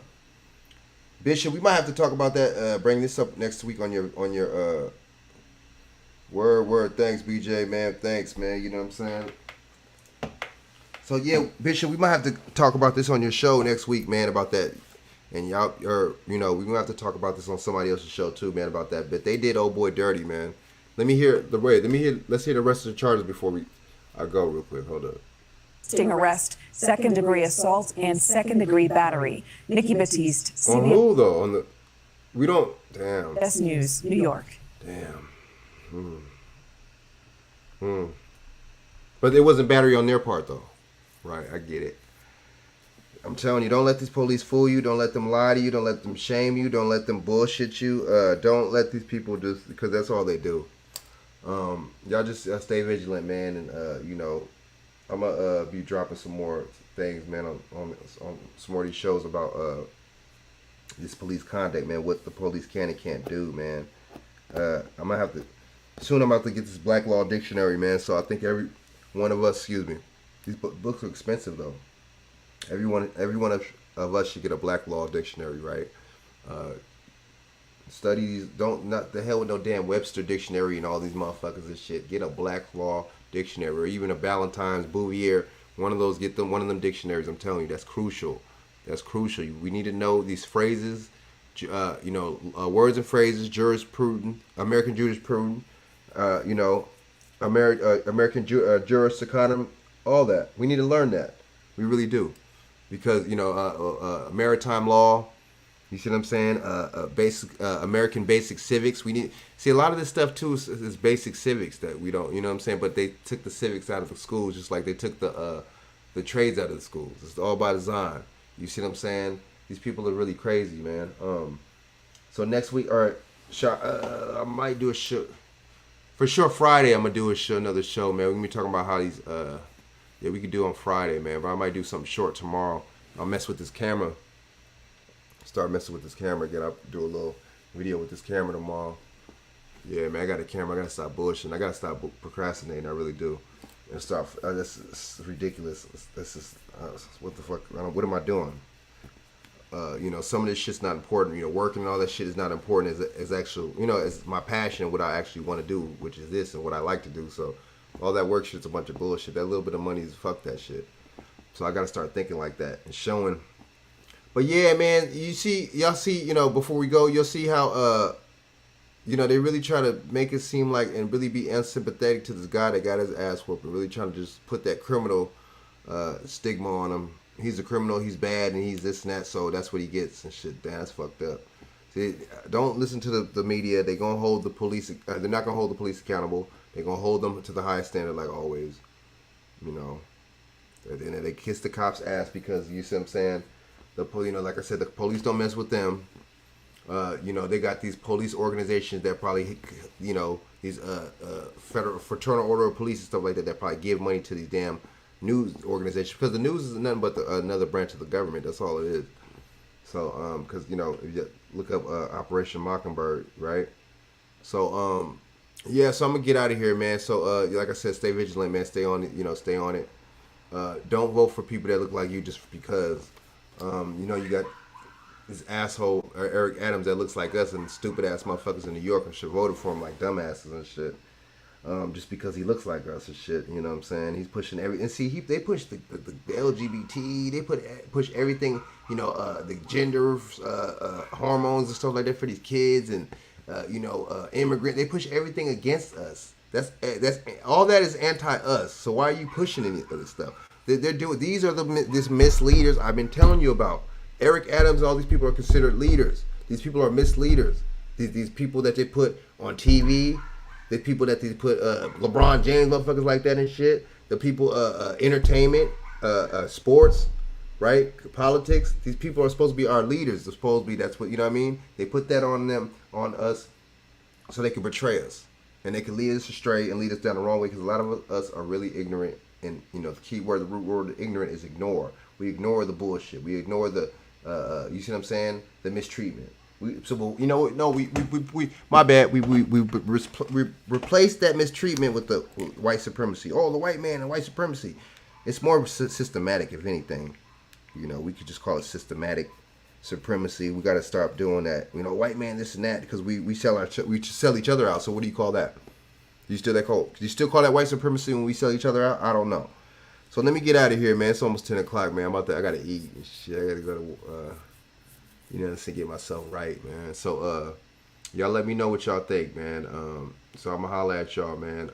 Bishop, we might have to talk about that. Bring this up next week on your word. Thanks, BJ, man. Thanks, man. You know what I'm saying? So yeah, Bishop, we might have to talk about this on your show next week, man, about that. And y'all, we're gonna have to talk about this on somebody else's show too, man, about that. But they did old boy dirty, man. Let's hear the rest of the charges before I go real quick. Hold up. Arrest, second-degree assault, and second-degree battery. Nikki Batiste, On who though? Damn. CBS News, New York. Damn. But it wasn't battery on their part though. Right, I get it. I'm telling you, don't let these police fool you. Don't let them lie to you. Don't let them shame you. Don't let them bullshit you. Don't let these people just, because that's all they do. Y'all just stay vigilant, man. And, I'm going to be dropping some more things, man, on some more of these shows about this police conduct, man, what the police can and can't do, man. I'm going to have to, soon I'm about to get this Black Law Dictionary, man. So I think every one of us, these books are expensive though. Every one of us should get a Black Law Dictionary, right? Study these. Not the hell with no damn Webster Dictionary and all these motherfuckers and shit. Get a Black Law Dictionary or even a Ballantyne's, Bouvier. One of those. Get them one of them dictionaries. I'm telling you, that's crucial. That's crucial. We need to know these phrases. Words and phrases. Jurisprudence. American jurisprudence. American juris secundum. All that. We need to learn that. We really do. Because, maritime law, you see what I'm saying? Basic American basic civics. We need, see, a lot of this stuff too is basic civics that we don't, you know what I'm saying? But they took the civics out of the schools just like they took the trades out of the schools. It's all by design. You see what I'm saying? These people are really crazy, man. So next week, all right, I might do a show. For sure, Friday I'm gonna do another show, man. We're gonna be talking about how these we could do on Friday, man. But I might do something short tomorrow. I'll mess with this camera. Start messing with this camera again. I'll do a little video with this camera tomorrow. Yeah, man, I got a camera. I gotta stop bullshitting. I gotta stop procrastinating. I really do. And start. This is ridiculous. This is what the fuck? What am I doing? Some of this shit's not important. Working and all that shit is not important as actual. As my passion, what I actually want to do, which is this and what I like to do. So. All that work shit's a bunch of bullshit. That little bit of money is fuck that shit. So I gotta start thinking like that and showing. But yeah, man, y'all see, before we go, you'll see how, they really try to make it seem like and really be unsympathetic to this guy that got his ass whooped and really trying to just put that criminal stigma on him. He's a criminal, he's bad, and he's this and that, so that's what he gets and shit. Damn, that's fucked up. See, don't listen to the media. They're gonna hold the police. They're not gonna hold the police accountable. They're going to hold them to the highest standard like always. And then they kiss the cops' ass because, you see what I'm saying? Like I said, the police don't mess with them. They got these police organizations that probably, these federal fraternal order of police and stuff like that probably give money to these damn news organizations. Because the news is nothing but another branch of the government. That's all it is. So, because, if you look up Operation Mockingbird, right? So, yeah, so I'm gonna get out of here, man. So, like I said, stay vigilant, man. Stay on it, stay on it. Don't vote for people that look like you just because, you got this asshole Eric Adams that looks like us and stupid ass motherfuckers in New York and should voted for him like dumbasses and shit. Just because he looks like us and shit, you know what I'm saying? He's pushing and see, they push the LGBT, they push everything, you know, the gender, hormones and stuff like that for these kids and, immigrant. They push everything against us. That's all that is anti-us. So why are you pushing any of this stuff? They're doing. These are this misleaders I've been telling you about. Eric Adams and all these people are considered leaders. These people are misleaders. These people that they put on TV. The people that they put LeBron James motherfuckers like that and shit. The people entertainment, sports, right? Politics. These people are supposed to be our leaders. They're supposed to be. That's what you know what I mean. They put that on them, on us, so they can betray us and they can lead us astray and lead us down the wrong way. Because a lot of us are really ignorant. And the key word, the root word of ignorant is ignore. We ignore the bullshit. We ignore the you see what I'm saying? The mistreatment. My bad. We replaced that mistreatment with the white supremacy. Oh, the white man and white supremacy. It's more systematic, if anything. We could just call it systematic supremacy. We got to stop doing that. White man this and that because we sell each other out. So what do you call that? You still call that white supremacy when we sell each other out? I don't know. So let me get out of here, man. It's almost 10 o'clock, man. I gotta eat and shit. I gotta go to get myself right, man. So y'all let me know what y'all think, man. So I'm gonna holler at y'all, man.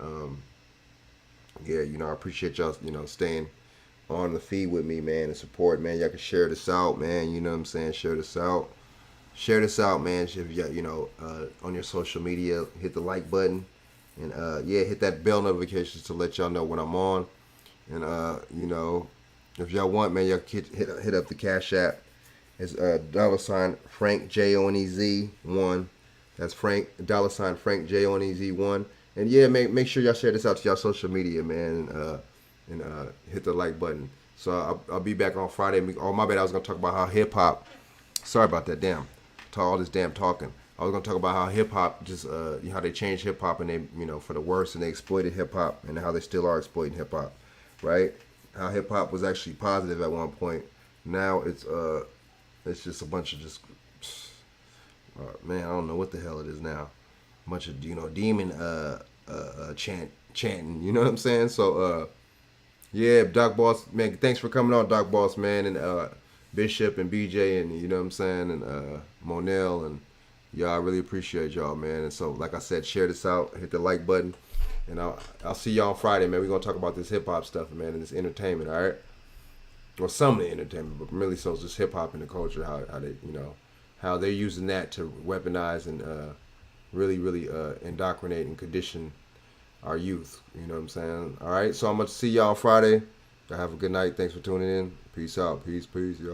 I appreciate y'all, staying on the feed with me, man, and support, man. Y'all can share this out, man. You know what I'm saying? Share this out, man. If you on your social media, hit the like button, and hit that bell notifications to let y'all know when I'm on. And if y'all want, man, y'all can hit up the Cash App. It's $ Frank JONEZ1. That's Frank $Frank JONEZ1. And make sure y'all share this out to y'all social media, man, and hit the like button. So I'll be back on Friday. Oh my bad, I was gonna talk about how hip hop. Sorry about that. All this damn talking. I was gonna talk about how hip hop just how they changed hip hop and they for the worse, and they exploited hip hop and how they still are exploiting hip hop, right? How hip hop was actually positive at one point. Now it's just a bunch of man, I don't know what the hell it is now. A bunch of demon chanting. You know what I'm saying? So Doc Boss, man, thanks for coming on, Doc Boss, man, and Bishop and BJ and you know what I'm saying, and Monel and y'all. I really appreciate y'all, man. And so like I said, share this out, hit the like button, and I'll see y'all on Friday, man. We're gonna talk about this hip hop stuff, man, and this entertainment, all right? Well, some of the entertainment, but really so it's just hip hop and the culture, how they how they're using that to weaponize and really indoctrinate and condition our youth. You know what I'm saying? All right, so I'm gonna see y'all on Friday. Y'all have a good night. Thanks for tuning in. Peace out. Peace, y'all.